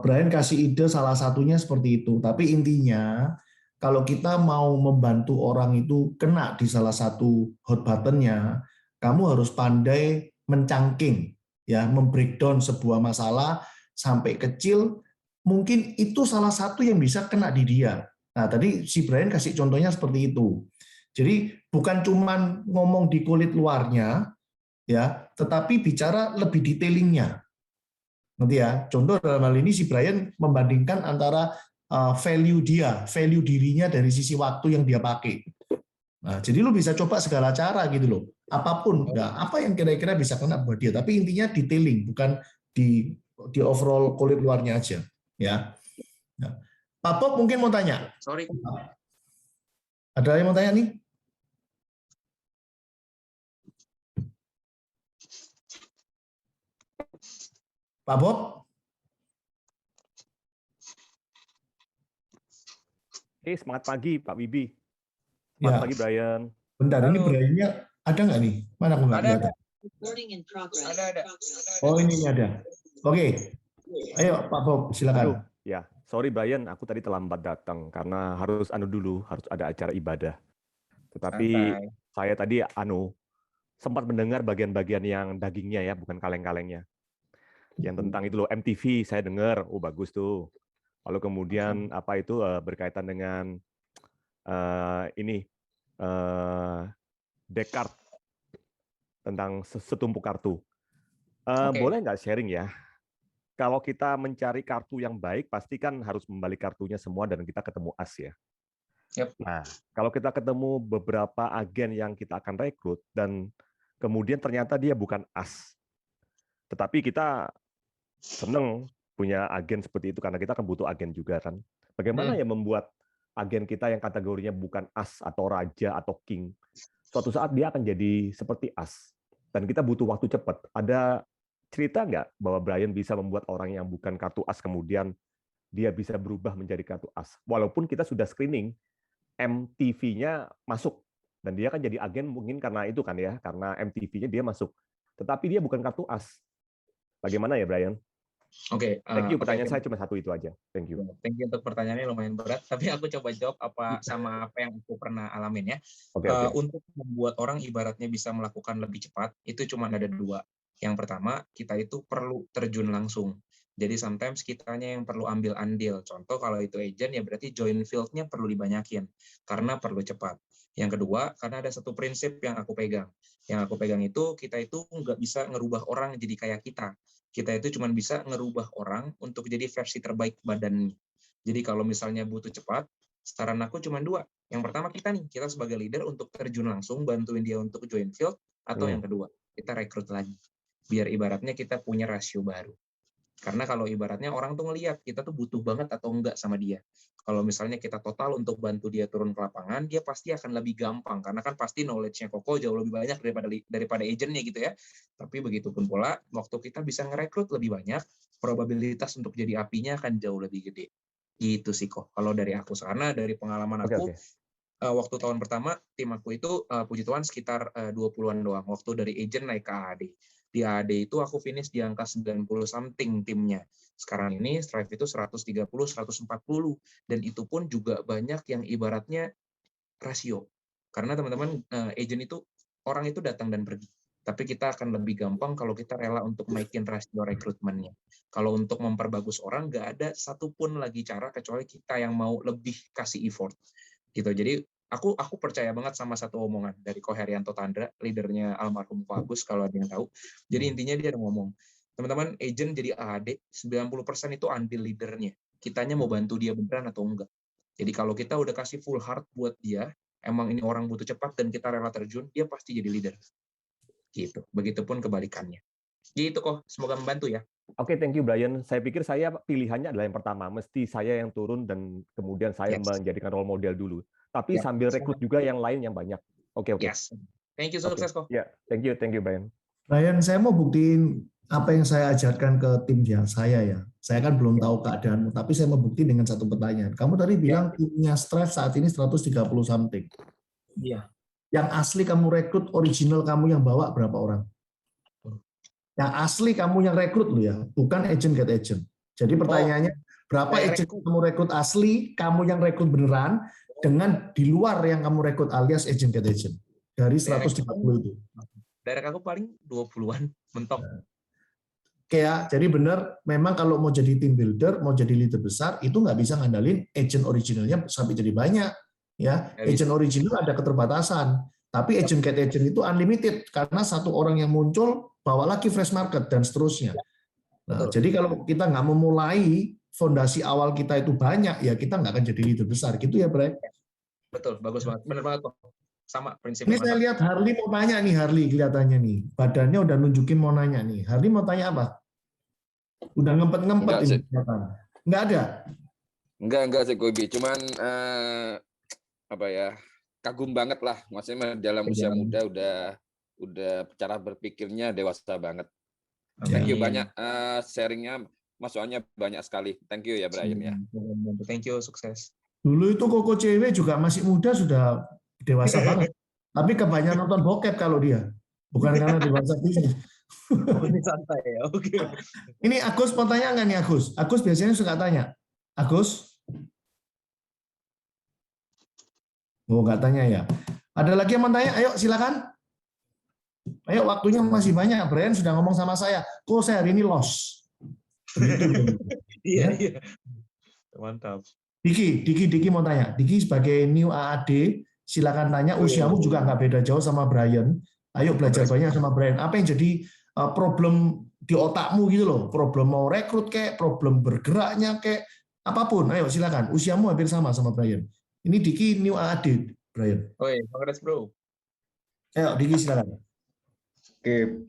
Brian kasih ide salah satunya seperti itu. Tapi intinya, kalau kita mau membantu orang itu kena di salah satu hot button-nya, kamu harus pandai mencangking, ya, membreakdown sebuah masalah sampai kecil. Mungkin itu salah satu yang bisa kena di dia. Nah, tadi si Brian kasih contohnya seperti itu. Jadi bukan cuman ngomong di kulit luarnya, ya, tetapi bicara lebih detailingnya. Nanti ya, contoh dalam hal ini si Brian membandingkan antara value dirinya dari sisi waktu yang dia pakai. Nah, jadi lu bisa coba segala cara gitu loh. Apapun, nah, apa yang kira-kira bisa kena buat dia. Tapi intinya detailing, bukan di overall kulit luarnya aja. Ya. Nah, Pak Bob mungkin mau tanya. Sorry. Ada yang mau tanya nih? Pak Bob? Semangat pagi Pak Wibi. Ya. Selamat pagi Brian. Bentar, Halo. ini Brian-nya ada nggak nih? Mana aku nggak lihat? Ada. Oh, ini ada. Oke. Ayo Pak Bob, silakan. Aduh, ya. Sorry Brian, aku tadi terlambat datang karena harus harus ada acara ibadah. Tetapi saya tadi sempat mendengar bagian-bagian yang dagingnya ya, bukan kaleng-kalengnya. Yang tentang itu loh, MTV saya dengar, oh bagus tuh. Lalu kemudian berkaitan dengan Descartes tentang setumpuk kartu. Boleh nggak sharing ya? Kalau kita mencari kartu yang baik, pasti kan harus membalik kartunya semua dan kita ketemu as ya. Yep. Nah, kalau kita ketemu beberapa agen yang kita akan rekrut dan kemudian ternyata dia bukan as, tetapi kita seneng punya agen seperti itu karena kita akan butuh agen juga kan. Bagaimana ya membuat agen kita yang kategorinya bukan as atau raja atau king, suatu saat dia akan jadi seperti as dan kita butuh waktu cepat. Ada cerita nggak bahwa Brian bisa membuat orang yang bukan kartu as kemudian dia bisa berubah menjadi kartu as, walaupun kita sudah screening MTV-nya masuk dan dia kan jadi agen mungkin karena itu kan ya, karena MTV-nya dia masuk, tetapi dia bukan kartu as. Bagaimana ya Brian? Oke, thank you. Pertanyaan saya cuma satu itu aja. Thank you. Thank you untuk pertanyaannya lumayan berat, tapi aku coba jawab sama apa yang aku pernah alamin ya. Okay. Untuk membuat orang ibaratnya bisa melakukan lebih cepat, itu cuma ada dua. Yang pertama, kita itu perlu terjun langsung. Jadi sometimes kitanya yang perlu ambil andil. Contoh kalau itu agent ya berarti join field-nya perlu dibanyakin karena perlu cepat. Yang kedua, karena ada satu prinsip yang aku pegang. Yang aku pegang itu kita itu nggak bisa ngerubah orang jadi kayak kita. Kita itu cuma bisa ngerubah orang untuk jadi versi terbaik badannya. Jadi kalau misalnya butuh cepat, saran aku cuma dua. Yang pertama kita sebagai leader untuk terjun langsung bantuin dia untuk join field, atau yang kedua kita rekrut lagi. Biar ibaratnya kita punya rasio baru. Karena kalau ibaratnya orang tuh ngelihat kita tuh butuh banget atau enggak sama dia. Kalau misalnya kita total untuk bantu dia turun ke lapangan, dia pasti akan lebih gampang. Karena kan pasti knowledge-nya Koko jauh lebih banyak daripada agent-nya gitu ya. Tapi begitupun pula, waktu kita bisa ngerekrut lebih banyak, probabilitas untuk jadi apinya akan jauh lebih gede. Gitu sih kok. Kalau dari aku, karena dari pengalaman aku, waktu tahun pertama, tim aku itu puji Tuhan sekitar 20-an doang. Waktu dari agent naik ke AAD. Di AAD itu aku finish di angka 90 something timnya. Sekarang ini Strive itu 130, 140. Dan itu pun juga banyak yang ibaratnya rasio. Karena teman-teman, agent itu, orang itu datang dan pergi. Tapi kita akan lebih gampang kalau kita rela untuk naikin rasio rekrutmennya. Kalau untuk memperbagus orang, nggak ada satupun lagi cara kecuali kita yang mau lebih kasih effort. Gitu. Jadi aku percaya banget sama satu omongan dari Ko Herianto Tandra, leadernya almarhum Ko Agus kalau ada yang tahu. Jadi intinya dia ada ngomong, teman-teman agent jadi AAD 90% itu andil leadernya. Kitanya mau bantu dia beneran atau enggak. Jadi kalau kita udah kasih full heart buat dia, emang ini orang butuh cepat dan kita rela terjun, dia pasti jadi leader. Gitu. Begitupun kebalikannya. Gitu kok, semoga membantu ya. Oke, thank you Brian. Saya pikir saya pilihannya adalah yang pertama, mesti saya yang turun dan kemudian saya menjadikan role model dulu. Tapi sambil rekrut juga yang lain yang banyak. Oke. Yes. Thank you, sukses kok. Ya, thank you Brian. Brian, saya mau buktiin apa yang saya ajarkan ke tim saya ya. Saya kan belum tahu keadaanmu, tapi saya mau buktiin dengan satu pertanyaan. Kamu tadi bilang timnya Strive saat ini 130 something. Iya. Yang asli kamu rekrut, original kamu yang bawa berapa orang? Yang asli kamu yang rekrut loh ya, bukan agent get agent. Jadi pertanyaannya, berapa agent kamu rekrut asli, kamu yang rekrut beneran, dengan di luar yang kamu rekrut alias agent get agent. Dari 130 itu. Direct aku paling 20-an mentok. Oke ya, jadi benar, memang kalau mau jadi team builder, mau jadi leader besar, itu nggak bisa ngandalin agent originalnya sampai jadi banyak. Ya, agent original ada keterbatasan, tapi agent get agent itu unlimited karena satu orang yang muncul bawa lagi fresh market dan seterusnya. Nah, jadi kalau kita nggak memulai fondasi awal kita itu banyak, ya kita nggak akan jadi leader besar, gitu ya, Bray? Betul, bagus banget, benar banget kok. Sama prinsipnya. Ini saya lihat Harley mau tanya nih, Harley kelihatannya nih, badannya udah nunjukin mau nanya nih. Harley mau tanya apa? Udah ngempet-ngempet ini. Nggak ada? Enggak sih Kobi, cuman apa ya, kagum banget lah, maksudnya dalam usia muda udah cara berpikirnya dewasa banget. Thank you banyak sharingnya, masukannya banyak sekali. Thank you ya Brian ya. Thank you, sukses. Dulu itu Koko cewek juga masih muda sudah dewasa banget. Tapi kebanyakan nonton bokep kalau dia. Bukan karena dewasa bisnis. Ini santai ya, oke. Ini Agus mau tanya nggak nih Agus? Agus biasanya suka tanya. Agus? Oh, nggak tanya ya. Ada lagi yang mau tanya? Ayo silakan. Ayo, waktunya masih banyak. Brian sudah ngomong sama saya. Kok saya hari ini lost? Iya. Mantap. Diki mau tanya. Diki sebagai new AAD, silakan tanya. Usiamu juga nggak beda jauh sama Brian. Ayo belajar banyak sama Brian. Apa yang jadi problem di otakmu gitu loh? Problem mau rekrut kayak, problem bergeraknya kayak, apapun. Ayo silakan. Usiamu hampir sama Brian. Ini Diki new AAD, Brian. Oke, congrats bro. Ayo Diki silakan. Oke,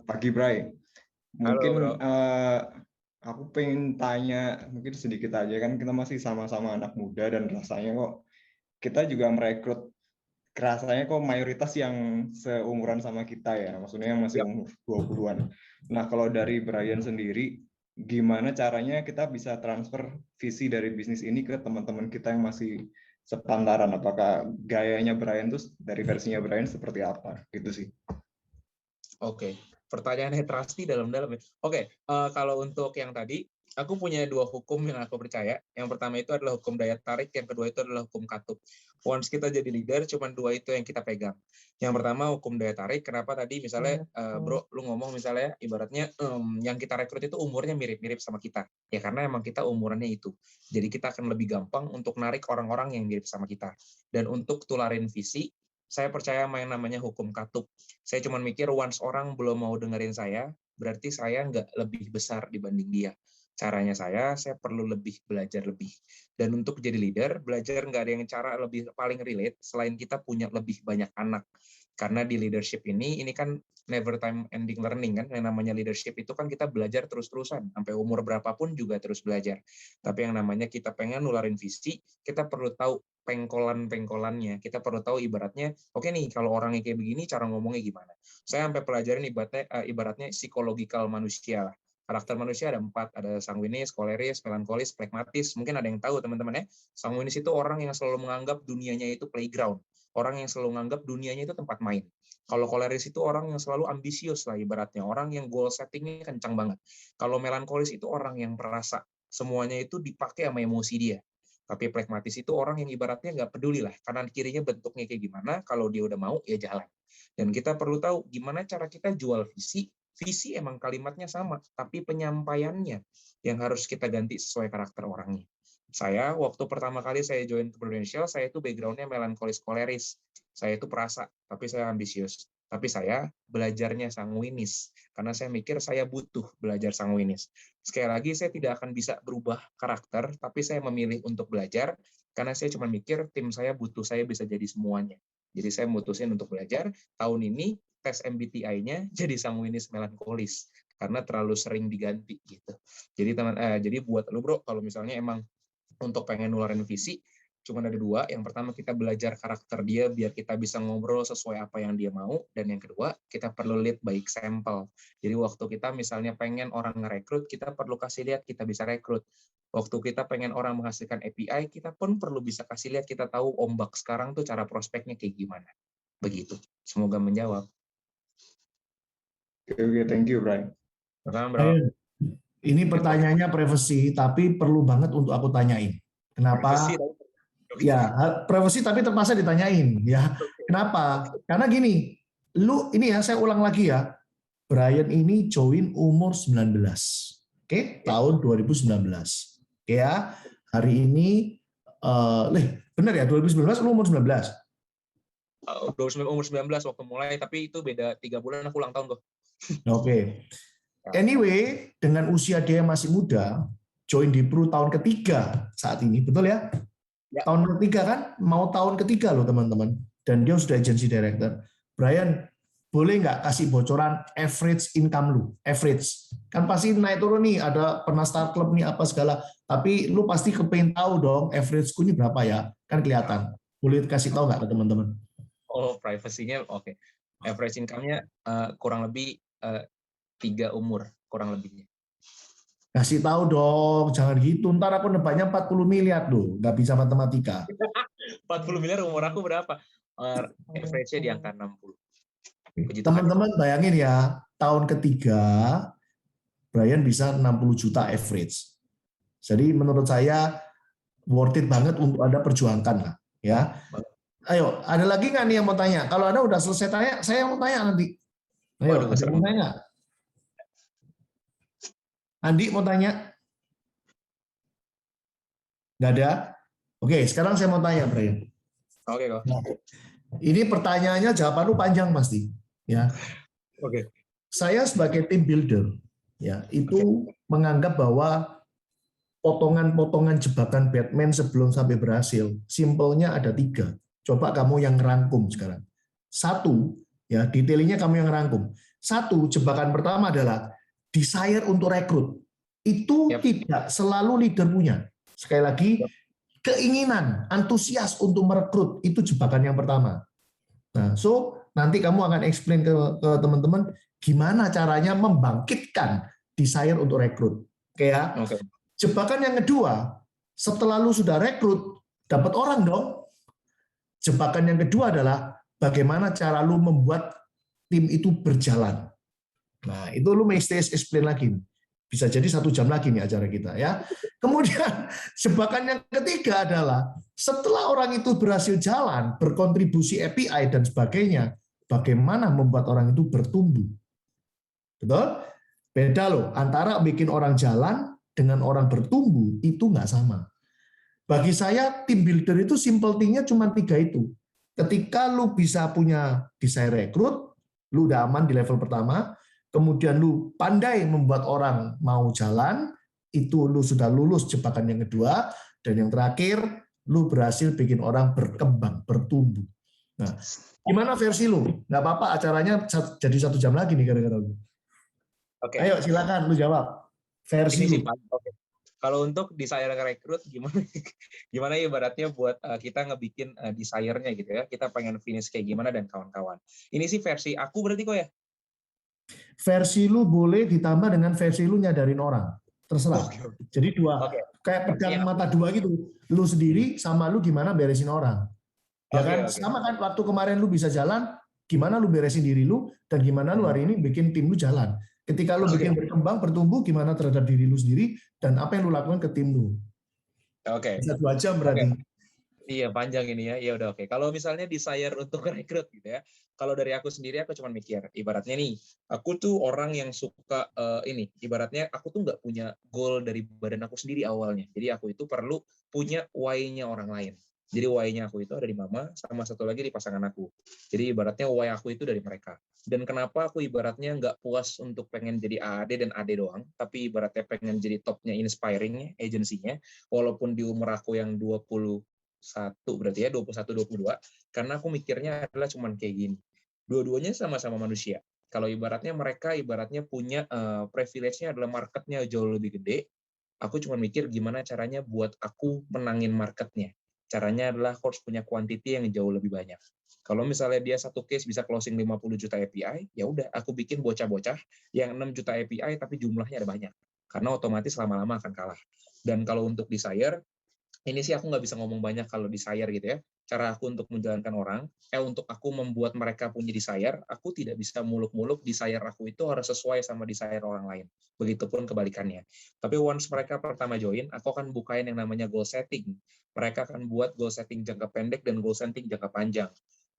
pagi Bray. Mungkin Halo, aku pengen tanya mungkin sedikit aja, kan kita masih sama-sama anak muda dan rasanya kok kita juga merekrut, rasanya kok mayoritas yang seumuran sama kita ya, maksudnya yang masih umur 20-an. Nah, kalau dari Brian sendiri, gimana caranya kita bisa transfer visi dari bisnis ini ke teman-teman kita yang masih sepantaran? Apakah gayanya Brian tuh dari versinya Brian seperti apa? Gitu sih. Oke, pertanyaannya trusty dalam-dalam ya. Oke, kalau untuk yang tadi, aku punya dua hukum yang aku percaya. Yang pertama itu adalah hukum daya tarik, yang kedua itu adalah hukum katup. Once kita jadi leader, cuma dua itu yang kita pegang. Yang pertama hukum daya tarik, kenapa tadi misalnya, bro, lu ngomong misalnya, ibaratnya yang kita rekrut itu umurnya mirip-mirip sama kita. Ya karena emang kita umurannya itu. Jadi kita akan lebih gampang untuk narik orang-orang yang mirip sama kita. Dan untuk tularin visi, saya percaya sama yang namanya hukum katup. Saya cuma mikir once orang belum mau dengerin saya, berarti saya nggak lebih besar dibanding dia. Caranya saya perlu lebih belajar lebih. Dan untuk jadi leader, belajar nggak ada yang cara lebih paling relate selain kita punya lebih banyak anak. Karena di leadership ini kan never time ending learning kan. Yang namanya leadership itu kan kita belajar terus-terusan. Sampai umur berapapun juga terus belajar. Tapi yang namanya kita pengen nularin visi, kita perlu tahu pengkolan-pengkolannya. Kita perlu tahu ibaratnya, oke nih, kalau orangnya kayak begini, cara ngomongnya gimana. Saya sampai pelajarin ibaratnya psikologikal manusia lah. Karakter manusia ada 4, ada sanguinis, koleris, melankolis, pragmatis. Mungkin ada yang tahu teman-teman ya. Sanguinis itu orang yang selalu menganggap dunianya itu playground. Orang yang selalu menganggap dunianya itu tempat main. Kalau koleris itu orang yang selalu ambisius lah ibaratnya. Orang yang goal settingnya kencang banget. Kalau melankolis itu orang yang merasa semuanya itu dipakai sama emosi dia. Tapi pragmatis itu orang yang ibaratnya nggak peduli lah, kanan kirinya bentuknya kayak gimana, kalau dia udah mau, ya jalan. Dan kita perlu tahu gimana cara kita jual visi. Visi emang kalimatnya sama, tapi penyampaiannya yang harus kita ganti sesuai karakter orangnya. Saya, waktu pertama kali saya join ke Prudential, saya itu background-nya melankolis koleris. Saya itu perasa, tapi saya ambisius. Tapi saya belajarnya sanguinis, karena saya mikir saya butuh belajar sanguinis. Sekali lagi, saya tidak akan bisa berubah karakter, tapi saya memilih untuk belajar, karena saya cuma mikir tim saya butuh saya bisa jadi semuanya. Jadi saya memutusin untuk belajar, tahun ini tes MBTI-nya jadi sanguinis melankolis, karena terlalu sering diganti gitu. Jadi buat lu bro, kalau misalnya emang untuk pengen nularin visi, cuma ada 2. Yang pertama kita belajar karakter dia biar kita bisa ngobrol sesuai apa yang dia mau. Dan yang kedua, kita perlu lead by example. Jadi waktu kita misalnya pengen orang ngerekrut, kita perlu kasih lihat kita bisa rekrut. Waktu kita pengen orang menghasilkan API, kita pun perlu bisa kasih lihat kita tahu ombak sekarang tuh cara prospeknya kayak gimana. Begitu. Semoga menjawab. Oke, thank you, Brian. Bro. Ini pertanyaannya privacy, tapi perlu banget untuk aku tanyain. Kenapa? Ya, privacy tapi terpaksa ditanyain ya. Kenapa? Karena gini, saya ulang lagi ya. Brian ini join umur 19. Oke, tahun 2019. Oke ya. Hari ini benar ya 2019 lu umur 19. Umur 19 waktu mulai, tapi itu beda 3 bulan aku ulang tahun tuh. Oke. Anyway, dengan usia dia yang masih muda, join di Pru tahun ketiga saat ini, betul ya? Ya. Tahun ketiga kan? Mau tahun ketiga loh teman-teman. Dan dia sudah agency director. Brian, boleh nggak kasih bocoran average income lu? Average. Kan pasti naik turun nih, ada pernah start club nih apa segala. Tapi lu pasti kepengen tahu dong average-ku ini berapa ya? Kan kelihatan. Boleh kasih tahu nggak ke teman-teman? Oh, privacy-nya oke. Average income-nya kurang lebih 3 umur, kurang lebihnya. Kasih tahu dong, jangan gitu. Ntar aku nebaknya 40 miliar loh, nggak bisa matematika. 40 miliar umur aku berapa? Average-nya di angka 60. Teman-teman bayangin ya, tahun ketiga Brian bisa 60 juta average. Jadi menurut saya worth it banget untuk Anda perjuangkan lah, ya. Ayo, ada lagi nggak nih yang mau tanya? Kalau Anda udah selesai tanya, saya mau tanya nanti. Ayo, ada yang mau tanya nggak? Andi mau tanya? Nggak ada? Oke, sekarang saya mau tanya, Brian. Oke, kok. Ini pertanyaannya jawaban lu panjang pasti, ya. Oke. Saya sebagai team builder, ya, itu menganggap bahwa potongan-potongan jebakan Batman sebelum sampai berhasil, simpelnya ada 3. Coba kamu yang ngerangkum sekarang. 1, ya, detailnya kamu yang ngerangkum. 1, jebakan pertama adalah desire untuk rekrut. Itu tidak selalu leader punya. Sekali lagi, keinginan, antusias untuk merekrut, itu jebakan yang pertama. Nah, nanti kamu akan explain ke teman-teman gimana caranya membangkitkan desire untuk rekrut. Oke ya? Oke. Jebakan yang kedua, setelah lu sudah rekrut, dapat orang dong. Jebakan yang kedua adalah bagaimana cara lu membuat tim itu berjalan. Nah, itu lu mesti explain lagi. Bisa jadi 1 jam lagi nih acara kita ya. Kemudian jebakan yang ketiga adalah setelah orang itu berhasil jalan, berkontribusi API dan sebagainya, bagaimana membuat orang itu bertumbuh. Betul? Beda loh, antara bikin orang jalan dengan orang bertumbuh itu nggak sama. Bagi saya tim builder itu simple thing-nya cuma 3 itu. Ketika lu bisa punya desire rekrut, lu udah aman di level pertama, kemudian lu pandai membuat orang mau jalan, itu lu sudah lulus jebakan yang kedua, dan yang terakhir lu berhasil bikin orang berkembang, bertumbuh. Nah, gimana versi lu? Nggak apa-apa, acaranya jadi 1 jam lagi nih gara-gara lu. Oke. Ayo silakan lu jawab. Versi Ini lu. Oke. Kalau untuk desire rekrut gimana ibaratnya buat kita ngebikin desire-nya gitu ya. Kita pengen finish kayak gimana dan kawan-kawan. Ini sih versi aku berarti kok ya? Versi lu boleh ditambah dengan versi lu nyadarin orang. Terserah. Jadi 2. Kayak pedang mata 2 gitu. Lu sendiri sama lu gimana beresin orang. Ya kan? Sama kan waktu kemarin lu bisa jalan, gimana lu beresin diri lu, dan gimana lu hari ini bikin tim lu jalan. Ketika lu bikin berkembang, bertumbuh, gimana terhadap diri lu sendiri, dan apa yang lu lakukan ke tim lu. Oke. Bisa 2 jam berarti. Iya, panjang ini ya. Ya udah oke. Kalau misalnya desire untuk rekrut gitu ya. Kalau dari aku sendiri, aku cuma mikir, ibaratnya nih, aku tuh orang yang suka ibaratnya aku tuh nggak punya goal dari badan aku sendiri awalnya. Jadi aku itu perlu punya why-nya orang lain. Jadi why-nya aku itu ada di mama, sama satu lagi di pasangan aku. Jadi ibaratnya why aku itu dari mereka. Dan kenapa aku ibaratnya nggak puas untuk pengen jadi AAD dan AD doang, tapi ibaratnya pengen jadi topnya inspiring-nya, agensinya, walaupun di umur aku yang 21 berarti ya, 21-22, karena aku mikirnya adalah cuman kayak gini. Dua-duanya sama-sama manusia. Kalau ibaratnya mereka ibaratnya punya privilege-nya adalah market-nya jauh lebih gede, aku cuma mikir gimana caranya buat aku menangin market-nya. Caranya adalah harus punya quantity yang jauh lebih banyak. Kalau misalnya dia satu case bisa closing 50 juta API, ya udah aku bikin bocah-bocah yang 6 juta API tapi jumlahnya ada banyak. Karena otomatis lama-lama akan kalah. Dan kalau untuk desire, ini sih aku nggak bisa ngomong banyak kalau desire gitu ya. Cara aku untuk menjalankan orang, untuk aku membuat mereka punya desire, aku tidak bisa muluk-muluk desire aku itu harus sesuai sama desire orang lain. Begitupun kebalikannya. Tapi once mereka pertama join, aku akan bukain yang namanya goal setting. Mereka akan buat goal setting jangka pendek dan goal setting jangka panjang.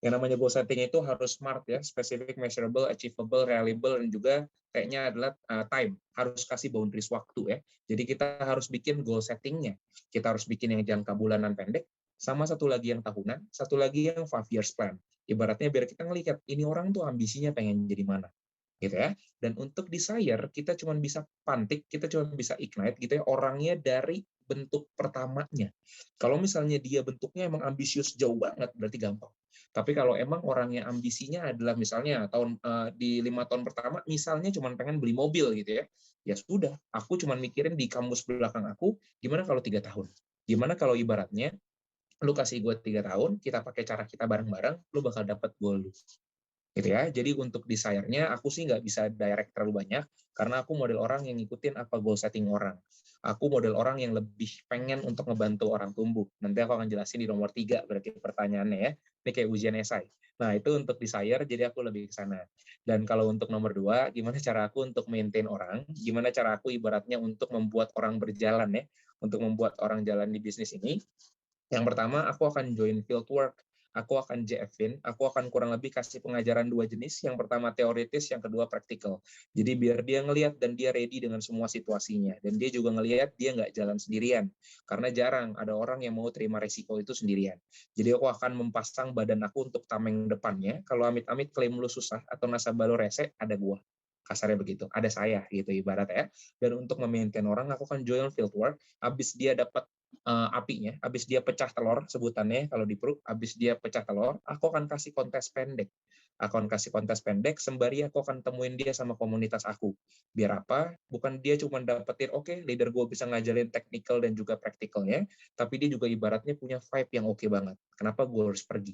Yang namanya goal setting itu harus smart ya, specific, measurable, achievable, reliable, dan juga kayaknya adalah time. Harus kasih boundaries waktu ya. Jadi kita harus bikin goal settingnya. Kita harus bikin yang jangka bulanan pendek, sama satu lagi yang tahunan, satu lagi yang 5 years plan. Ibaratnya biar kita ngelihat ini orang tuh ambisinya pengen jadi mana. Gitu ya. Dan untuk desire kita cuma bisa pantik, kita cuma bisa ignite gitu ya orangnya dari bentuk pertamanya. Kalau misalnya dia bentuknya emang ambisius jauh banget berarti gampang. Tapi kalau emang orangnya ambisinya adalah misalnya di 5 tahun pertama misalnya cuma pengen beli mobil gitu ya. Ya sudah, aku cuma mikirin di kamus belakang aku gimana kalau 3 tahun. Gimana kalau ibaratnya lu kasih gue 3 tahun, kita pakai cara kita bareng-bareng, lu bakal dapat goal lu. Gitu ya. Jadi untuk desire-nya aku sih nggak bisa direct terlalu banyak karena aku model orang yang ngikutin apa goal setting orang. Aku model orang yang lebih pengen untuk ngebantu orang tumbuh. Nanti aku akan jelasin di nomor 3 berarti pertanyaannya ya. Ini kayak ujian esai. Nah, itu untuk desire jadi aku lebih ke sana. Dan kalau untuk nomor 2, gimana cara aku untuk maintain orang? Gimana cara aku ibaratnya untuk membuat orang berjalan ya, untuk membuat orang jalan di bisnis ini? Yang pertama, aku akan join field work. Aku akan JF-in, aku akan kurang lebih kasih pengajaran 2 jenis. Yang pertama teoritis, yang kedua praktikal. Jadi biar dia ngelihat dan dia ready dengan semua situasinya. Dan dia juga ngelihat dia nggak jalan sendirian. Karena jarang ada orang yang mau terima resiko itu sendirian. Jadi aku akan mempasang badan aku untuk tameng depannya. Kalau amit-amit klaim lu susah atau nasabah lu rese, ada gua. Kasarnya begitu, ada saya gitu ibaratnya. Dan untuk memaintain orang, aku akan join field work. Habis dia dapat apinya, habis dia pecah telur sebutannya kalau di perut, habis dia pecah telur, aku akan kasih kontes pendek. Aku akan kasih kontes pendek, sembari aku akan temuin dia sama komunitas aku. Biar apa? Bukan dia cuma dapetin, oke, leader gue bisa ngajarin technical dan juga practicalnya, tapi dia juga ibaratnya punya vibe yang oke banget. Kenapa gue harus pergi?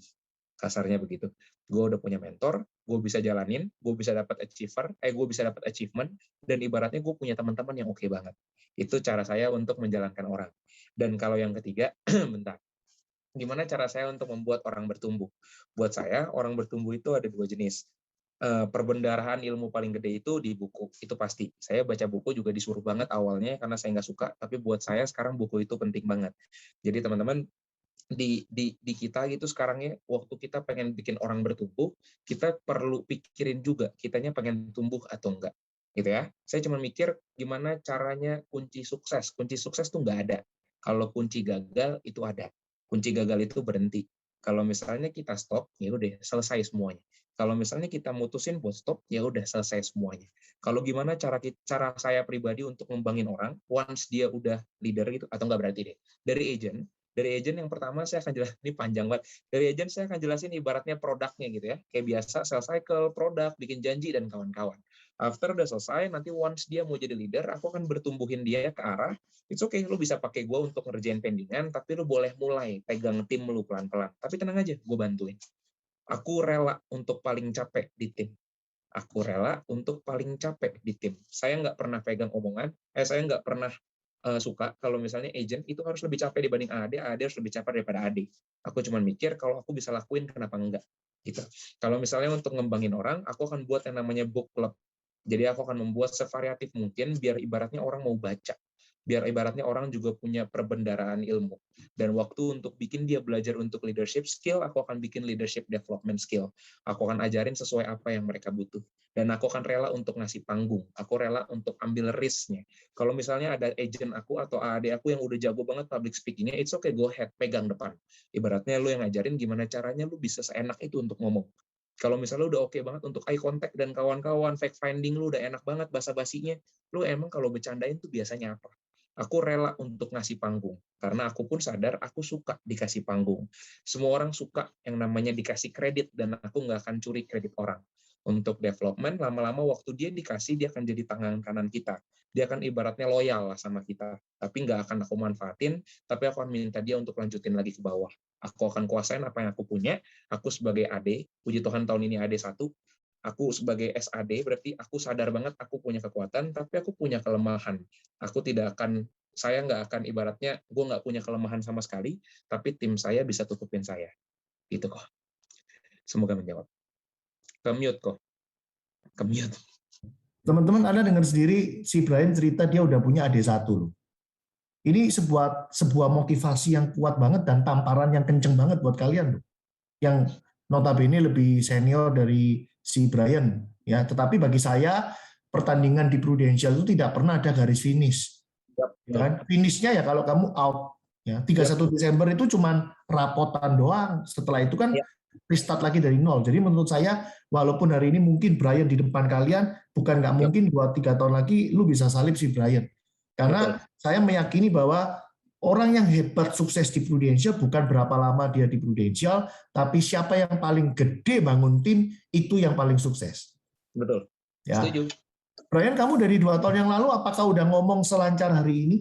Kasarnya begitu. Gue udah punya mentor, gue bisa jalanin, gue bisa dapat gue bisa dapat achievement, dan ibaratnya gue punya teman-teman yang oke banget. Itu cara saya untuk menjalankan orang. Dan kalau yang ketiga, bentar. Gimana cara saya untuk membuat orang bertumbuh? Buat saya, orang bertumbuh itu ada 2 jenis. Perbendaharaan ilmu paling gede itu di buku, itu pasti. Saya baca buku juga disuruh banget awalnya karena saya nggak suka, tapi buat saya sekarang buku itu penting banget. Jadi teman-teman, di kita gitu sekarang ya, waktu kita pengen bikin orang bertumbuh, kita perlu pikirin juga kitanya pengen tumbuh atau enggak. Gitu ya. Saya cuma mikir gimana caranya kunci sukses. Kunci sukses tuh nggak ada. Kalau kunci gagal itu ada. Kunci gagal itu berhenti. Kalau misalnya kita stop, ya udah selesai semuanya. Kalau misalnya kita mutusin buat stop, ya udah selesai semuanya. Kalau gimana cara saya pribadi untuk ngembangin orang, once dia udah leader gitu, atau enggak berarti deh, dari agent yang pertama saya akan jelasin, ini panjang banget. Dari agent saya akan jelasin ibaratnya produknya gitu ya. Kayak biasa, sales cycle, produk, bikin janji, dan kawan-kawan. After udah selesai, nanti once dia mau jadi leader, aku akan bertumbuhin dia ke arah, it's okay, lu bisa pakai gue untuk ngerjain pendingan, tapi lu boleh mulai pegang tim lu pelan-pelan. Tapi tenang aja, gue bantuin. Aku rela untuk paling capek di tim. Aku rela untuk paling capek di tim. Saya nggak pernah pegang omongan, saya nggak pernah suka kalau misalnya agent itu harus lebih capek dibanding AD harus lebih capek daripada AD. Aku cuma mikir kalau aku bisa lakuin kenapa enggak. Gitu. Kalau misalnya untuk ngembangin orang, aku akan buat yang namanya book club. Jadi aku akan membuat sevariatif mungkin biar ibaratnya orang mau baca. Biar ibaratnya orang juga punya perbendaharaan ilmu. Dan waktu untuk bikin dia belajar untuk leadership skill, aku akan bikin leadership development skill. Aku akan ajarin sesuai apa yang mereka butuh. Dan aku akan rela untuk ngasih panggung. Aku rela untuk ambil risk-nya. Kalau misalnya ada agent aku atau AD aku yang udah jago banget public speaking-nya, it's okay, go ahead, pegang depan. Ibaratnya lu yang ngajarin gimana caranya lu bisa seenak itu untuk ngomong. Kalau misalnya lu udah oke banget untuk eye contact dan kawan-kawan, fact finding lu udah enak banget basa-basinya, lu emang kalau bercandain tuh biasanya apa? Aku rela untuk ngasih panggung. Karena aku pun sadar aku suka dikasih panggung. Semua orang suka yang namanya dikasih kredit, dan aku nggak akan curi kredit orang. Untuk development, lama-lama waktu dia dikasih, dia akan jadi tangan kanan kita. Dia akan ibaratnya loyal lah sama kita. Tapi nggak akan aku manfaatin, tapi aku akan minta dia untuk lanjutin lagi ke bawah. Aku akan kuasain apa yang aku punya. Aku sebagai AD, puji Tuhan tahun ini AD 1, aku sebagai SAD berarti aku sadar banget aku punya kekuatan, tapi aku punya kelemahan. Aku tidak akan, saya nggak akan ibaratnya, gue nggak punya kelemahan sama sekali, tapi tim saya bisa tutupin saya. Gitu kok. Semoga menjawab. Ke-mute kok. Ke-mute. Teman-teman, Anda dengar sendiri si Brian cerita dia udah punya AD1 loh. Ini sebuah motivasi yang kuat banget dan tamparan yang kenceng banget buat kalian loh. Yang notabene lebih senior dari si Brian ya. Tetapi bagi saya pertandingan di Prudential itu tidak pernah ada garis finish. Ya kan? Finishnya ya kalau kamu out ya. 31 Desember itu cuman rapotan doang. Setelah itu kan restart lagi dari nol. Jadi menurut saya walaupun hari ini mungkin Brian di depan kalian, bukan nggak mungkin 2-3 tahun lagi lu bisa salib si Brian. Karena saya meyakini bahwa orang yang hebat sukses di Prudential bukan berapa lama dia di Prudential, tapi siapa yang paling gede bangun tim itu yang paling sukses. Betul. Ya. Setuju. Brian, kamu dari 2 tahun yang lalu apakah udah ngomong selancar hari ini?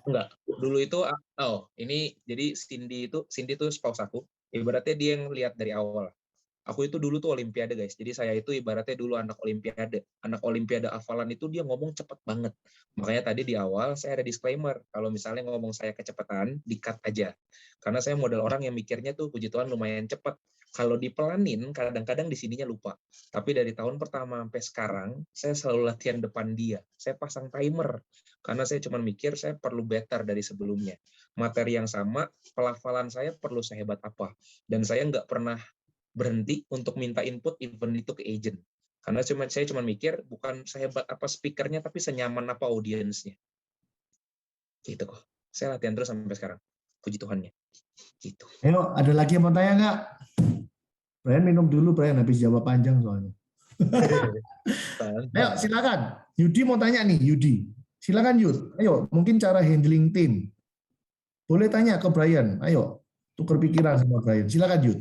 Enggak. Dulu itu ini jadi Cindy itu spouse aku. Ibaratnya dia yang lihat dari awal. Aku itu dulu tuh olimpiade, guys. Jadi saya itu ibaratnya dulu anak olimpiade. Anak olimpiade hafalan itu dia ngomong cepet banget. Makanya tadi di awal saya ada disclaimer. Kalau misalnya ngomong saya kecepatan, di-cut aja. Karena saya model orang yang mikirnya tuh puji Tuhan lumayan cepet. Kalau dipelanin, kadang-kadang di sininya lupa. Tapi dari tahun pertama sampai sekarang, saya selalu latihan depan dia. Saya pasang timer. Karena saya cuma mikir saya perlu better dari sebelumnya. Materi yang sama, pelafalan saya perlu sehebat apa. Dan saya nggak pernah berhenti untuk minta input even itu ke agent. Karena saya cuma mikir bukan sehebat apa speakernya, tapi senyaman apa audiensnya. Gitu kok. Saya latihan terus sampai sekarang. Puji Tuhannya. Gitu. Ayo, ada lagi yang mau tanya nggak? Brian minum dulu, Brian habis jawab panjang soalnya. Ayo, silakan. Yudi mau tanya nih, Yudi. Silakan Yud. Ayo, mungkin cara handling tim. Boleh tanya ke Brian. Ayo, tukar pikiran sama Brian. Silakan Yud.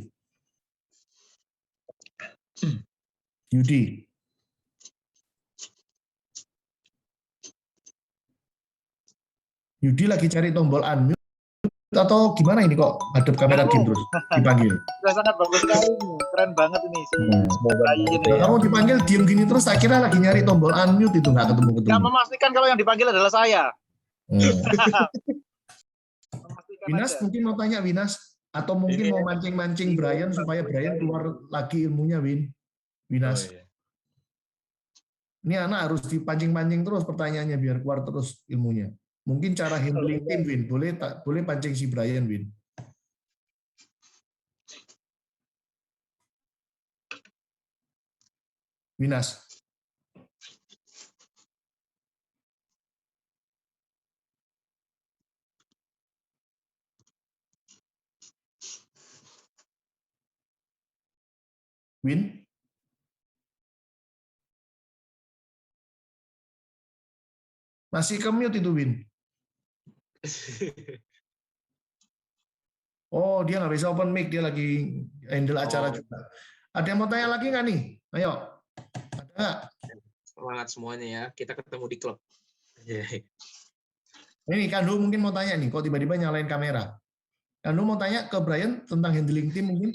Yudi. Yudi lagi cari tombol unmute atau gimana ini kok hadap kamera game terus dipanggil? Sudah sangat bagus sekali nih, keren banget ini sih. Kamu dipanggil diem gini terus, tak kira lagi nyari tombol unmute itu nggak ketemu. Nggak memastikan kalau yang dipanggil adalah saya. Winas mungkin mau tanya Winas, atau mungkin mau mancing-mancing Brian supaya Brian keluar lagi ilmunya Winas. Ini anak harus dipancing-pancing terus pertanyaannya biar keluar terus ilmunya. Mungkin cara handling tim, Win. Boleh pancing si Brian, Win. Winas. Win. Masih ke-mute itu, Win. Oh, dia nggak bisa open mic, dia lagi handle acara juga. Ada yang mau tanya lagi nggak nih? Ayo. Ada nggak? Semangat semuanya ya. Kita ketemu di klub. Ini Kandu mungkin mau tanya nih, kok tiba-tiba nyalain kamera. Kandu mau tanya ke Brian tentang handling tim mungkin?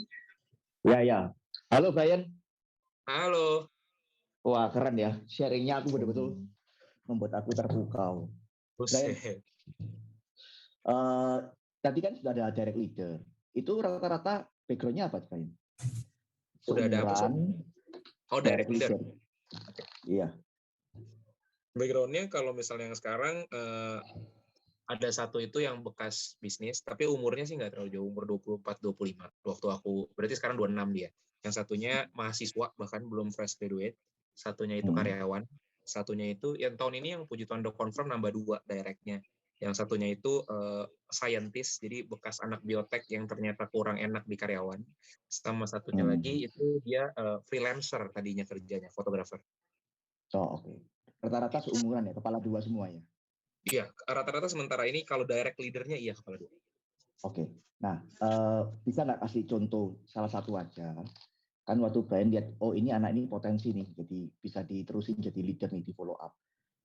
Ya. Halo Brian. Halo. Wah, keren ya. Sharingnya aku betul-betul membuat aku terpukau. Brian, tadi kan sudah ada direct leader. Itu rata-rata background-nya apa, Brian? Udah ada apa? Oh, direct leader. Iya. Background-nya kalau misalnya yang sekarang ada satu itu yang bekas bisnis, tapi umurnya sih nggak terlalu jauh, umur 24-25. Waktu aku, berarti sekarang 26 dia. Yang satunya mahasiswa, bahkan belum fresh graduate. Satunya itu karyawan. Satunya itu, yang tahun ini yang puji Tuhan udah confirm nambah 2 direct-nya. Yang satunya itu scientist, jadi bekas anak biotek yang ternyata kurang enak di karyawan. Sama satunya lagi itu dia freelancer tadinya kerjanya, fotografer. Oh, oke. Rata-rata seumuran ya, kepala 2 semua ya? Iya, rata-rata sementara ini kalau direct leader-nya iya kepala 2. Oke. Nah, bisa nggak kasih contoh salah satu aja? Kan waktu Brian lihat, oh ini anak ini potensi nih, jadi bisa diterusin jadi leader nih, di follow up.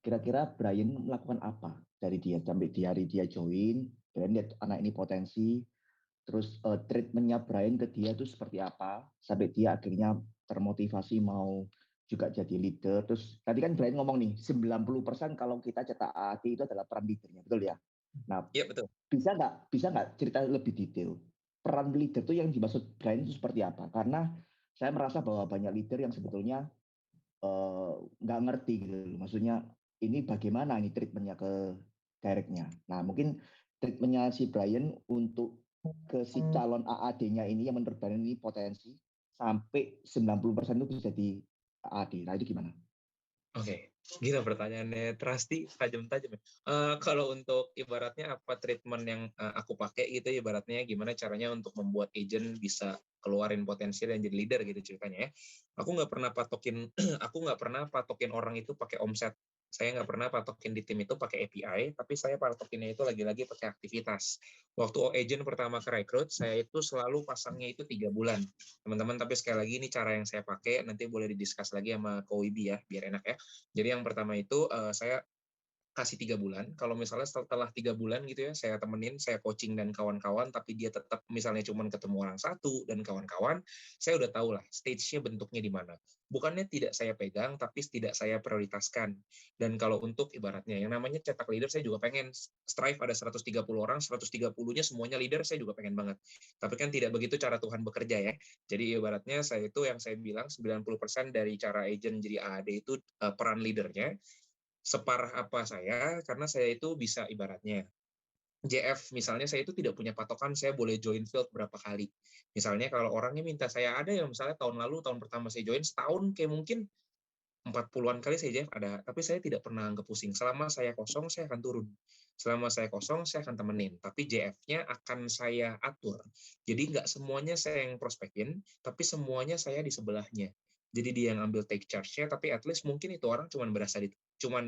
Kira-kira Brian melakukan apa dari dia sampai di hari dia join, Brian lihat anak ini potensi, terus treatment-nya Brian ke dia itu seperti apa, sampai dia akhirnya termotivasi mau juga jadi leader. Terus tadi kan Brian ngomong nih, 90% kalau kita cetak AAT itu adalah peran leadernya, betul ya? Nah, iya, betul. Bisa nggak cerita lebih detail? Peran leader itu yang dimaksud Brian itu seperti apa? Karena saya merasa bahwa banyak leader yang sebetulnya nggak ngerti gitu. Maksudnya ini bagaimana ini treatment-nya ke direct-nya. Nah, mungkin treatment-nya si Brian untuk ke si calon AAD-nya ini yang menurut Brian ini potensi sampai 90% itu bisa di AAD. Nah, itu gimana? Oke, gila pertanyaannya Trusty tajam-tajam. Kalau untuk ibaratnya apa treatment yang aku pakai gitu, ibaratnya gimana caranya untuk membuat agent bisa keluarin potensi dan jadi leader gitu ceritanya ya. Aku nggak pernah patokin orang itu pakai omset. Saya nggak pernah patokin di tim itu pakai API, tapi saya patokinnya itu lagi-lagi pakai aktivitas. Waktu agent pertama ke rekrut, saya itu selalu pasangnya itu 3 bulan. Teman-teman, tapi sekali lagi ini cara yang saya pakai, nanti boleh didiskus lagi sama Ko Wibi ya, biar enak ya. Jadi yang pertama itu saya kasih 3 bulan. Kalau misalnya setelah 3 bulan gitu ya, saya temenin, saya coaching dan kawan-kawan, tapi dia tetap misalnya cuma ketemu orang satu dan kawan-kawan, saya udah tahu lah stage-nya bentuknya di mana. Bukannya tidak saya pegang, tapi tidak saya prioritaskan. Dan kalau untuk ibaratnya yang namanya cetak leader, saya juga pengen strive ada 130 orang, 130-nya semuanya leader, saya juga pengen banget. Tapi kan tidak begitu cara Tuhan bekerja ya. Jadi ibaratnya saya itu yang saya bilang 90% dari cara agent jadi AAD itu peran leadernya. Separah apa saya, karena saya itu bisa ibaratnya JF misalnya saya itu tidak punya patokan saya boleh join field berapa kali. Misalnya kalau orangnya minta saya ada yang misalnya tahun pertama saya join setahun kayak mungkin 40-an kali saya JF ada, tapi saya tidak pernah anggap pusing. Selama saya kosong saya akan turun. Selama saya kosong saya akan temenin, tapi JF-nya akan saya atur. Jadi nggak semuanya saya yang prospekin, tapi semuanya saya di sebelahnya. Jadi dia yang ambil take charge-nya, tapi at least mungkin itu orang cuman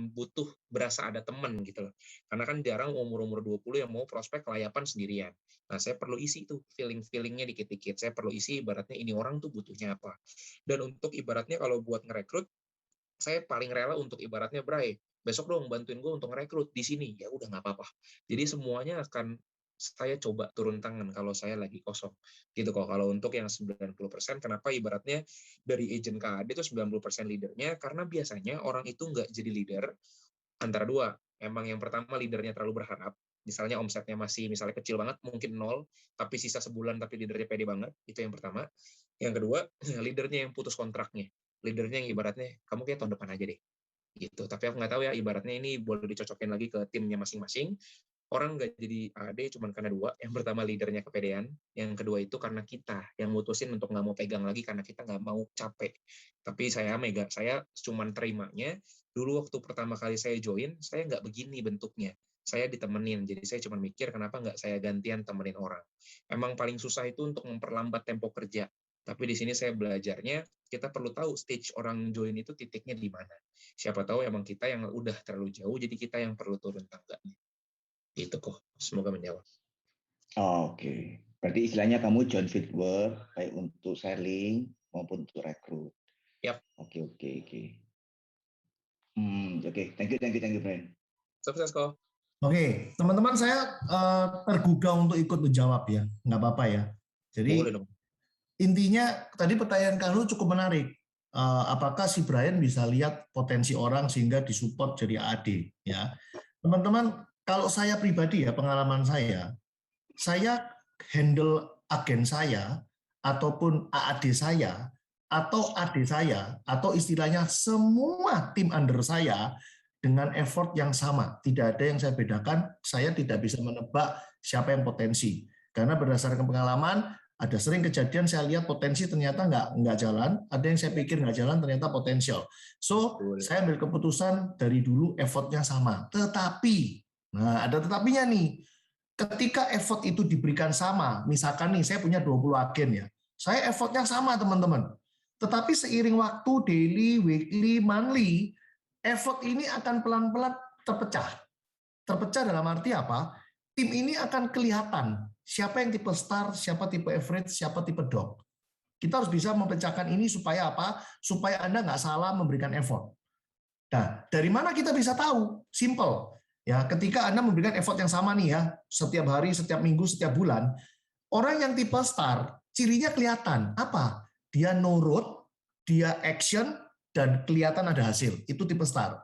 butuh berasa ada teman gitu loh. Karena kan jarang umur-umur 20 yang mau prospek kelayapan sendirian. Nah, saya perlu isi tuh feeling-feelingnya dikit-dikit. Saya perlu isi ibaratnya ini orang tuh butuhnya apa. Dan untuk ibaratnya kalau buat ngerekrut, saya paling rela untuk ibaratnya Bray, besok dong bantuin gue untuk ngerekrut di sini. Ya udah nggak apa-apa. Jadi semuanya akan saya coba turun tangan kalau saya lagi kosong. Gitu kok. Kalau untuk yang 90%, kenapa ibaratnya dari agent KAD itu 90% leadernya, karena biasanya orang itu nggak jadi leader antara dua. Emang yang pertama leadernya terlalu berharap, misalnya omsetnya masih misalnya kecil banget, mungkin 0, tapi sisa sebulan tapi leadernya pede banget, itu yang pertama. Yang kedua, leadernya yang putus kontraknya. Leadernya yang ibaratnya, kamu kayak tahun depan aja deh. Gitu. Tapi aku nggak tahu ya, ibaratnya ini boleh dicocokin lagi ke timnya masing-masing. Orang nggak jadi AD cuma karena 2. Yang pertama leadernya kepedean, yang kedua itu karena kita yang mutusin untuk nggak mau pegang lagi karena kita nggak mau capek. Tapi saya cuma terimanya. Dulu waktu pertama kali saya join, saya nggak begini bentuknya. Saya ditemenin, jadi saya cuma mikir kenapa nggak saya gantian temenin orang. Emang paling susah itu untuk memperlambat tempo kerja. Tapi di sini saya belajarnya, kita perlu tahu stage orang join itu titiknya di mana. Siapa tahu emang kita yang udah terlalu jauh, jadi kita yang perlu turun tangganya. Itu kok, semoga menjawab. Oke. Berarti istilahnya kamu join field work baik untuk selling maupun untuk rekrut. Yap. Oke. Thank you, Brian. Sukses kok. Oke, teman-teman saya tergugah untuk ikut menjawab ya, nggak apa-apa ya. Jadi intinya tadi pertanyaan kamu cukup menarik. Apakah si Brian bisa lihat potensi orang sehingga disupport jadi AD? Ya, teman-teman, kalau saya pribadi ya pengalaman saya handle agen saya ataupun AAD saya atau AD saya atau istilahnya semua tim under saya dengan effort yang sama. Tidak ada yang saya bedakan, saya tidak bisa menebak siapa yang potensi. Karena berdasarkan pengalaman, ada sering kejadian saya lihat potensi ternyata nggak jalan, ada yang saya pikir nggak jalan ternyata potensial. So, saya ambil keputusan dari dulu effortnya sama. Tetapi, nah ada tetapinya nih, ketika effort itu diberikan sama, misalkan nih saya punya 20 agen ya, saya effortnya sama teman-teman. Tetapi seiring waktu, daily, weekly, monthly, effort ini akan pelan-pelan terpecah. Terpecah dalam arti apa? Tim ini akan kelihatan siapa yang tipe star, siapa tipe average, siapa tipe dog. Kita harus bisa memecahkan ini supaya apa? Supaya Anda nggak salah memberikan effort. Nah, dari mana kita bisa tahu? Simple. Ya, ketika Anda memberikan effort yang sama nih ya, setiap hari, setiap minggu, setiap bulan, orang yang tipe star, cirinya kelihatan. Apa? Dia nurut, dia action, dan kelihatan ada hasil. Itu tipe star.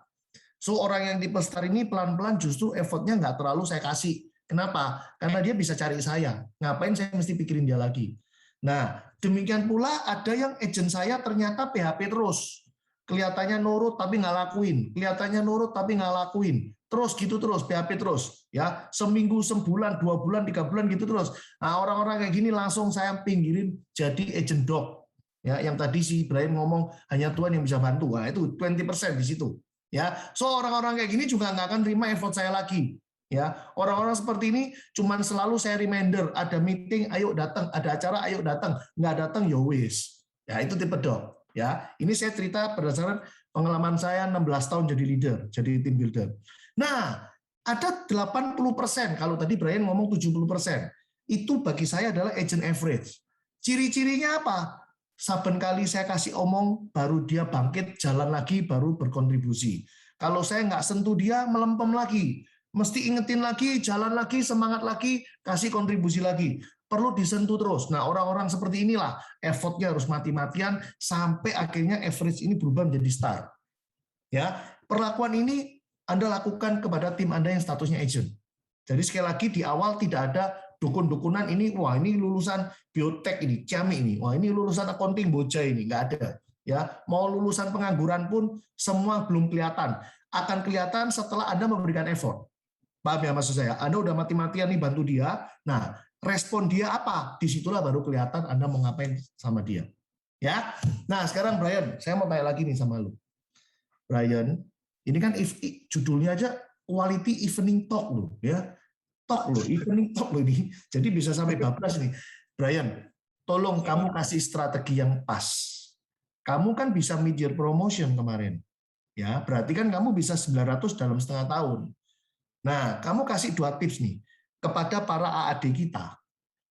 So, orang yang tipe star ini pelan-pelan justru effortnya nggak terlalu saya kasih. Kenapa? Karena dia bisa cari saya. Ngapain saya mesti pikirin dia lagi? Nah, demikian pula ada yang agent saya ternyata PHP terus. Kelihatannya nurut tapi nggak lakuin. Kelihatannya nurut tapi nggak lakuin. terus gitu terus, PHP terus, ya seminggu, sebulan, 2 bulan, 3 bulan gitu terus. Nah orang-orang kayak gini langsung saya pinggirin jadi agent dog. Ya, yang tadi si Brian ngomong hanya Tuhan yang bisa bantu, nah itu 20% di situ. Ya, so orang-orang kayak gini juga nggak akan terima effort saya lagi. Ya, orang-orang seperti ini cuman selalu saya reminder, ada meeting, ayo datang, ada acara, ayo datang, nggak datang, ya wis. Ya, itu tipe dog. Ya, ini saya cerita berdasarkan pengalaman saya 16 tahun jadi leader, jadi team builder. Nah, ada 80%, kalau tadi Brian ngomong 70%, itu bagi saya adalah agent average. Ciri-cirinya apa? Saben kali saya kasih omong, baru dia bangkit, jalan lagi, baru berkontribusi. Kalau saya nggak sentuh dia, melempem lagi. Mesti ingetin lagi, jalan lagi, semangat lagi, kasih kontribusi lagi. Perlu disentuh terus. Nah, orang-orang seperti inilah, effortnya harus mati-matian, sampai akhirnya average ini berubah menjadi star. Ya, perlakuan ini Anda lakukan kepada tim Anda yang statusnya agent. Jadi sekali lagi di awal tidak ada dukun-dukunan ini, wah ini lulusan biotek ini, Ciami ini, wah ini lulusan accounting Boja ini, nggak ada. Ya, mau lulusan pengangguran pun semua belum kelihatan. Akan kelihatan setelah Anda memberikan effort. Paham ya maksud saya? Anda udah mati-matian nih bantu dia. Nah, respon dia apa? Disitulah baru kelihatan Anda mau ngapain sama dia. Ya. Nah, sekarang Brian, saya mau tanya lagi nih sama lu. Brian, ini kan judulnya aja quality evening talk loh, ya. Talk loh, evening talk loh ini. Jadi bisa sampai bablas nih. Brian, tolong kamu kasih strategi yang pas. Kamu kan bisa mid-year promotion kemarin. Ya, berarti kan kamu bisa 900 dalam setengah tahun. Nah, kamu kasih 2 tips nih kepada para AAD kita.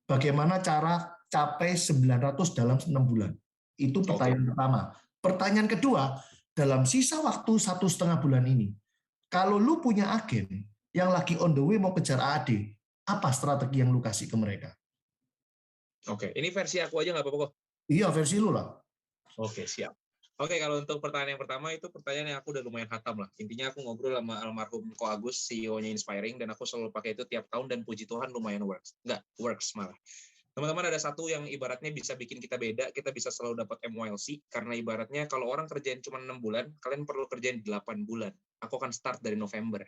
Bagaimana cara capai 900 dalam 6 bulan? Itu pertanyaan pertama. Pertanyaan kedua, dalam sisa waktu 1,5 bulan ini, kalau lu punya agen yang lagi on the way mau kejar AAD, apa strategi yang lu kasih ke mereka? Oke, ini versi aku aja nggak apa-apa kok? Iya, versi lu lah. Oke, siap. Oke, kalau untuk pertanyaan yang pertama itu pertanyaan yang aku udah lumayan hatam lah. Intinya aku ngobrol sama almarhum Ko Agus, CEO-nya Inspiring, dan aku selalu pakai itu tiap tahun dan puji Tuhan lumayan works. Nggak, works malah. Teman-teman ada satu yang ibaratnya bisa bikin kita beda, kita bisa selalu dapat MYLC, karena ibaratnya kalau orang kerjain cuma 6 bulan, kalian perlu kerjain 8 bulan. Aku akan start dari November.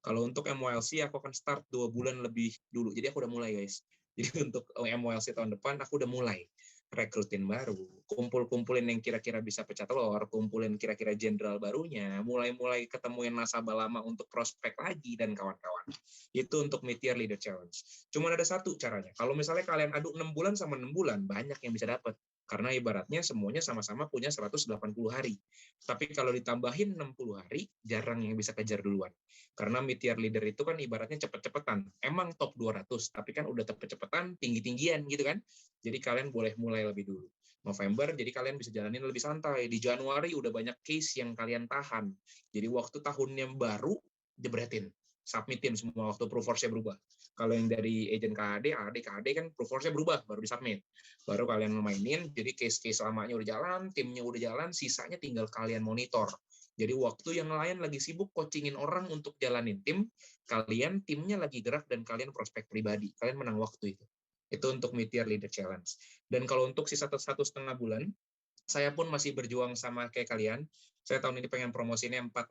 Kalau untuk MYLC, aku akan start 2 bulan lebih dulu. Jadi aku udah mulai, guys. Jadi untuk MYLC tahun depan, aku udah mulai rekrutin baru, kumpul-kumpulin yang kira-kira bisa pecah telur, kumpulin kira-kira jenderal barunya, mulai-mulai ketemuin nasabah lama untuk prospek lagi, dan kawan-kawan. Itu untuk mid-year leader challenge. Cuma ada satu caranya. Kalau misalnya kalian adu 6 bulan sama 6 bulan, banyak yang bisa dapat. Karena ibaratnya semuanya sama-sama punya 180 hari. Tapi kalau ditambahin 60 hari, jarang yang bisa kejar duluan. Karena mid-year leader itu kan ibaratnya cepet-cepetan. Emang top 200, tapi kan udah cepet-cepetan, tinggi-tinggian gitu kan. Jadi kalian boleh mulai lebih dulu. November, jadi kalian bisa jalanin lebih santai. Di Januari udah banyak case yang kalian tahan. Jadi waktu tahunnya baru, jebretin. Submitin semua waktu proof force-nya berubah. Kalau yang dari agent KAD kan proof force-nya berubah, baru disubmit. Baru kalian mainin, jadi case-case lamanya udah jalan, timnya udah jalan, sisanya tinggal kalian monitor. Jadi waktu yang lain lagi sibuk coachingin orang untuk jalanin tim, kalian timnya lagi gerak dan kalian prospek pribadi. Kalian menang waktu itu. Itu untuk mid-year leader challenge. Dan kalau untuk sisa 1,5 bulan, saya pun masih berjuang sama kayak kalian. Saya tahun ini pengen promosinya 4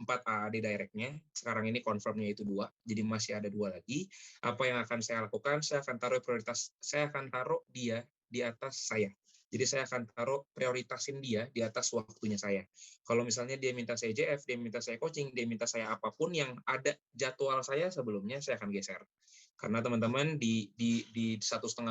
AAD direct-nya. Sekarang ini confirm-nya itu 2, jadi masih ada 2 lagi. Apa yang akan saya lakukan? Saya akan taruh prioritas, saya akan taruh dia di atas saya. Jadi saya akan taruh prioritasin dia di atas waktunya saya. Kalau misalnya dia minta saya JF, dia minta saya coaching, dia minta saya apapun yang ada jadwal saya sebelumnya, saya akan geser. Karena teman-teman di 1,5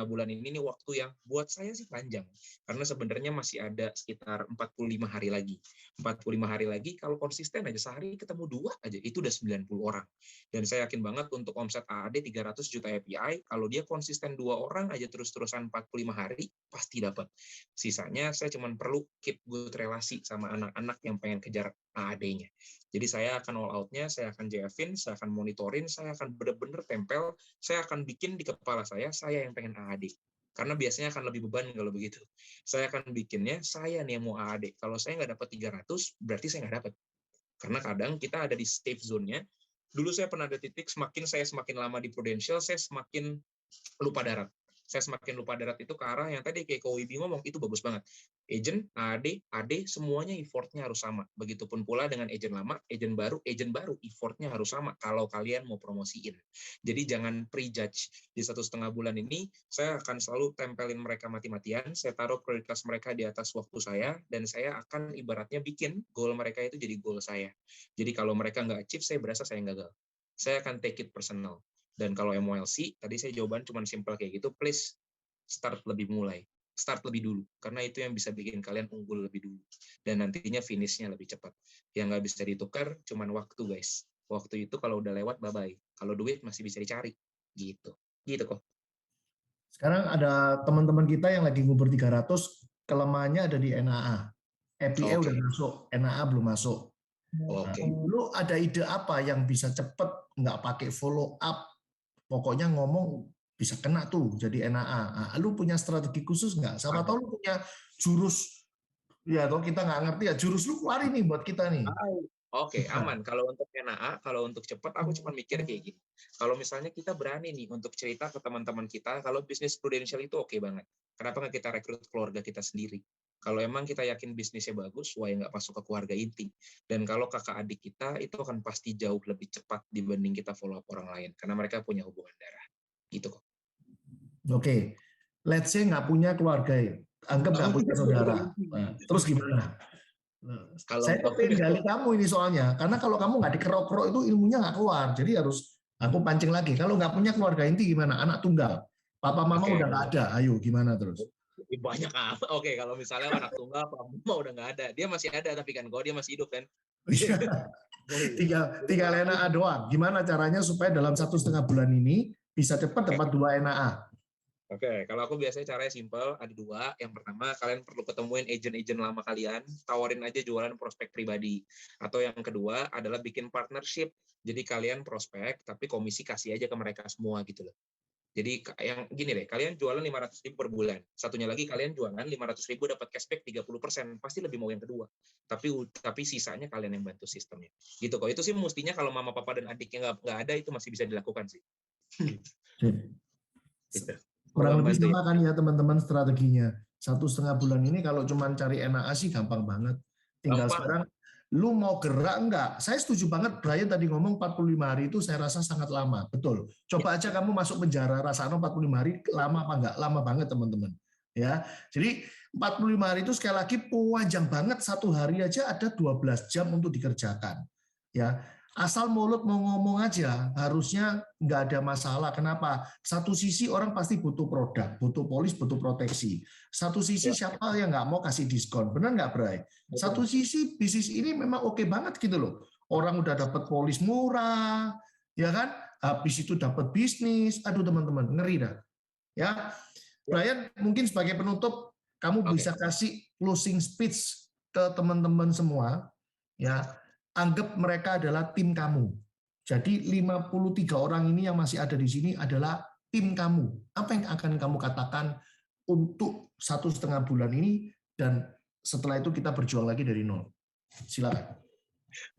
bulan ini waktu yang buat saya sih panjang. Karena sebenarnya masih ada sekitar 45 hari lagi. 45 hari lagi kalau konsisten aja sehari ketemu 2 aja, itu udah 90 orang. Dan saya yakin banget untuk omset AAD 300 juta API, kalau dia konsisten 2 orang aja terus-terusan 45 hari, pasti dapat. Sisanya saya cuma perlu keep good relasi sama anak-anak yang pengen kejar AAD-nya. Jadi saya akan all out-nya, saya akan JF-in, saya akan monitorin, saya akan benar-benar tempel, saya akan bikin di kepala saya yang pengen AAD. Karena biasanya akan lebih beban kalau begitu. Saya akan bikinnya, saya nih yang mau AAD. Kalau saya nggak dapat 300, berarti saya nggak dapat. Karena kadang kita ada di safe zone-nya. Dulu saya pernah ada titik, semakin lama di Prudential, saya semakin lupa darat. saya semakin lupa darat itu ke arah yang tadi kayak Wibi ngomong, itu bagus banget. Agent, AD, semuanya effortnya harus sama. Begitupun pula dengan agent lama, agent baru, effortnya harus sama kalau kalian mau promosiin. Jadi jangan prejudge. Di 1,5 bulan ini, saya akan selalu tempelin mereka mati-matian, saya taruh prioritas mereka di atas waktu saya, dan saya akan ibaratnya bikin goal mereka itu jadi goal saya. Jadi kalau mereka nggak achieve, saya berasa saya gagal. Saya akan take it personal. Dan kalau MOLC, tadi saya jawaban cuma simple kayak gitu, please start lebih dulu, karena itu yang bisa bikin kalian unggul lebih dulu, dan nantinya finishnya lebih cepat. Yang nggak bisa ditukar cuma waktu, guys. Waktu itu kalau udah lewat, bye-bye. Kalau duit masih bisa dicari, gitu kok. Sekarang ada teman-teman kita yang lagi ngubur 300, kelemahannya ada di NAA. EPA udah masuk, NAA belum masuk. Lu ada ide apa yang bisa cepet, nggak pakai follow up, pokoknya ngomong bisa kena tuh jadi NAA. Nah, lu punya strategi khusus nggak? Sama tahu lu punya jurus, ya kalau kita nggak ngerti ya jurus lu keluarin nih buat kita nih. Oke, aman. Kalau untuk NAA, kalau untuk cepat, aku cuma mikir kayak gini. Kalau misalnya kita berani nih untuk cerita ke teman-teman kita, kalau bisnis prudential itu oke banget. Kenapa nggak kita rekrut keluarga kita sendiri? Kalau emang kita yakin bisnisnya bagus, why nggak masuk ke keluarga inti? Dan kalau kakak adik kita, itu akan pasti jauh lebih cepat dibanding kita follow up orang lain. Karena mereka punya hubungan darah. Gitu kok. Oke. Let's say nggak punya keluarga ya. Anggap nggak punya saudara. Nah, terus gimana? Saya pengen gali kamu ini soalnya. Karena kalau kamu nggak dikerok-kerok itu ilmunya nggak keluar. Jadi harus aku pancing lagi. Kalau nggak punya keluarga inti gimana? Anak tunggal. Papa mama udah nggak ada. Ayo gimana terus? Banyak apa? Oke, kalau misalnya anak tunggal, Pak Mama udah nggak ada. Dia masih ada, tapi kan kalau dia masih hidup kan. tinggal NAA doang. Gimana caranya supaya dalam 1,5 bulan ini bisa cepat dapat 2 NAA? Oke, kalau aku biasanya caranya simple, ada 2. Yang pertama, kalian perlu ketemuin agent-agent lama kalian, tawarin aja jualan prospek pribadi. Atau yang kedua adalah bikin partnership. Jadi kalian prospek, tapi komisi kasih aja ke mereka semua gitu loh. Jadi yang gini deh, kalian jualan 500.000 per bulan. Satunya lagi kalian jualan 500.000 dapat cashback 30%. Pasti lebih mau yang kedua. Tapi sisanya kalian yang bantu sistemnya. Gitu kok. Itu sih mestinya kalau mama, papa, dan adiknya nggak ada, itu masih bisa dilakukan sih. Gitu. Kurang lebih sama kan ya teman-teman strateginya. 1,5 bulan ini kalau cuma cari NAA sih gampang banget. Tinggal sekarang lu mau gerak enggak? Saya setuju banget Brian tadi ngomong 45 hari itu saya rasa sangat lama. Betul. Coba aja kamu masuk penjara Rasano 45 hari lama apa enggak? Lama banget teman-teman. Ya. Jadi 45 hari itu sekali lagi panjang banget, 1 hari aja ada 12 jam untuk dikerjakan. Ya. Asal mulut mau ngomong aja, harusnya nggak ada masalah. Kenapa? Satu sisi orang pasti butuh produk, butuh polis, butuh proteksi. Satu sisi siapa yang nggak mau kasih diskon? Benar nggak, Bray? Satu sisi bisnis ini memang oke banget gitu loh. Orang udah dapat polis murah, ya kan? Habis itu dapat bisnis. Aduh teman-teman, ngeri dah. Ya, Brian, mungkin sebagai penutup, kamu bisa kasih closing speech ke teman-teman semua, ya. Anggap mereka adalah tim kamu. Jadi 53 orang ini yang masih ada di sini adalah tim kamu. Apa yang akan kamu katakan untuk 1,5 bulan ini dan setelah itu kita berjuang lagi dari nol? Silakan.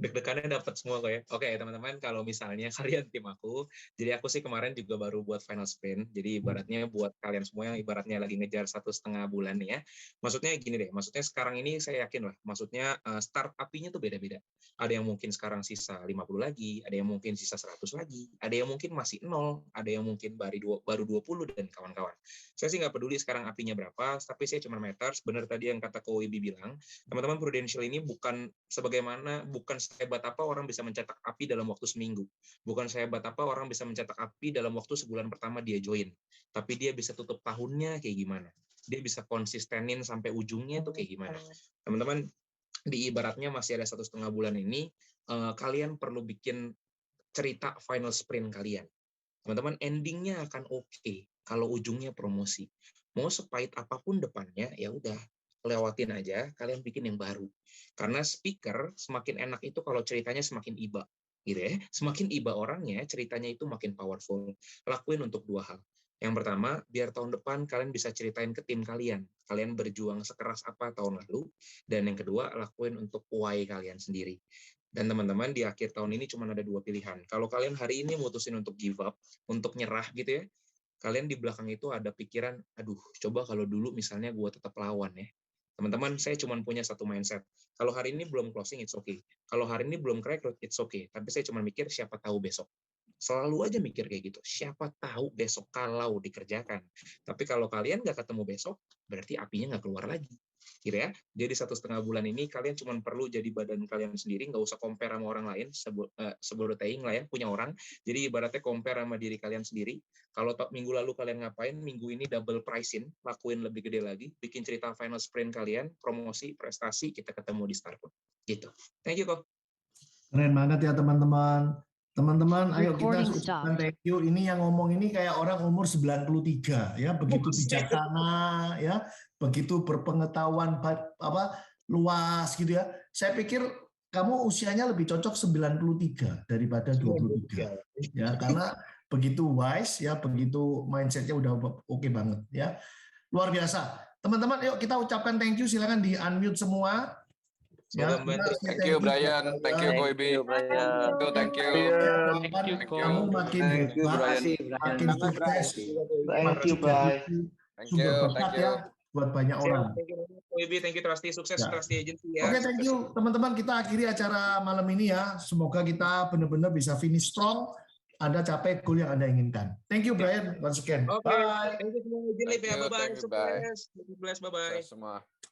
Deg-degannya dapat semua kok ya. Oke, teman-teman, kalau misalnya kalian tim aku, jadi aku sih kemarin juga baru buat final sprint. Jadi ibaratnya buat kalian semua yang ibaratnya lagi ngejar 1,5 bulan nih ya. Maksudnya gini deh, maksudnya sekarang ini saya yakin lah, maksudnya start apinya tuh beda-beda. Ada yang mungkin sekarang sisa 50 lagi, ada yang mungkin sisa 100 lagi, ada yang mungkin masih 0, ada yang mungkin baru 20 dan kawan-kawan. Saya sih nggak peduli sekarang apinya berapa, tapi saya cuma meters. Benar tadi yang kata Ko Wibi bilang, teman-teman Prudential ini bukan bukan sehebat apa orang bisa mencetak api dalam waktu seminggu. Bukan sehebat apa orang bisa mencetak api dalam waktu sebulan pertama dia join. Tapi dia bisa tutup tahunnya kayak gimana. Dia bisa konsistenin sampai ujungnya itu kayak gimana. Teman-teman, di ibaratnya masih ada 1,5 bulan ini, kalian perlu bikin cerita final sprint kalian. Teman-teman, endingnya akan oke kalau ujungnya promosi. Mau sepahit apapun depannya, ya udah, lewatin aja, kalian bikin yang baru. Karena speaker semakin enak itu kalau ceritanya semakin iba, gitu ya. Semakin iba orangnya, ceritanya itu makin powerful. Lakuin untuk 2 hal. Yang pertama, biar tahun depan kalian bisa ceritain ke tim kalian. Kalian berjuang sekeras apa tahun lalu. Dan yang kedua, lakuin untuk why kalian sendiri. Dan teman-teman, di akhir tahun ini cuma ada 2 pilihan. Kalau kalian hari ini mutusin untuk give up, untuk nyerah gitu ya, kalian di belakang itu ada pikiran, aduh, coba kalau dulu misalnya gue tetap lawan ya. Teman-teman, saya cuma punya satu mindset. Kalau hari ini belum closing, it's okay. Kalau hari ini belum rekrut, it's okay. Tapi saya cuma mikir, siapa tahu besok. Selalu aja mikir kayak gitu. Siapa tahu besok kalau dikerjakan. Tapi kalau kalian nggak ketemu besok, berarti apinya nggak keluar lagi. Kira ya. Jadi 1,5 bulan ini kalian cuma perlu jadi badan kalian sendiri, nggak usah compare sama orang lain. Sebelum teing lah ya, punya orang. Jadi ibaratnya compare sama diri kalian sendiri. Kalau minggu lalu kalian ngapain, minggu ini double price-in, lakuin lebih gede lagi, bikin cerita final sprint kalian, promosi, prestasi, kita ketemu di Starport. Gitu. Thank you, kok. Keren banget ya teman-teman. Teman-teman, ayo kita ucapkan thank you. Ini yang ngomong ini kayak orang umur 93 ya, begitu bijaksana ya, begitu berpengetahuan luas gitu ya. Saya pikir kamu usianya lebih cocok 93 daripada 23 ya, karena begitu wise ya, begitu mindsetnya udah oke banget ya. Luar biasa. Teman-teman, yuk kita ucapkan thank you, silakan di unmute semua. Ya, thank you Brian, thank you Koibi, thank you. Kamu makin hebat, makin sukses, Thank you, Bray. sumber berkat ya buat banyak orang. Koibi, thank you Trusty, sukses Trusty Agency ya. Oke, thank you teman-teman, kita akhiri acara malam ini ya. Semoga kita benar-benar bisa finish strong. Anda capai goal yang Anda inginkan. Thank you Brian once again. Bye. Thank you semua. Bye bye. Bye-bye.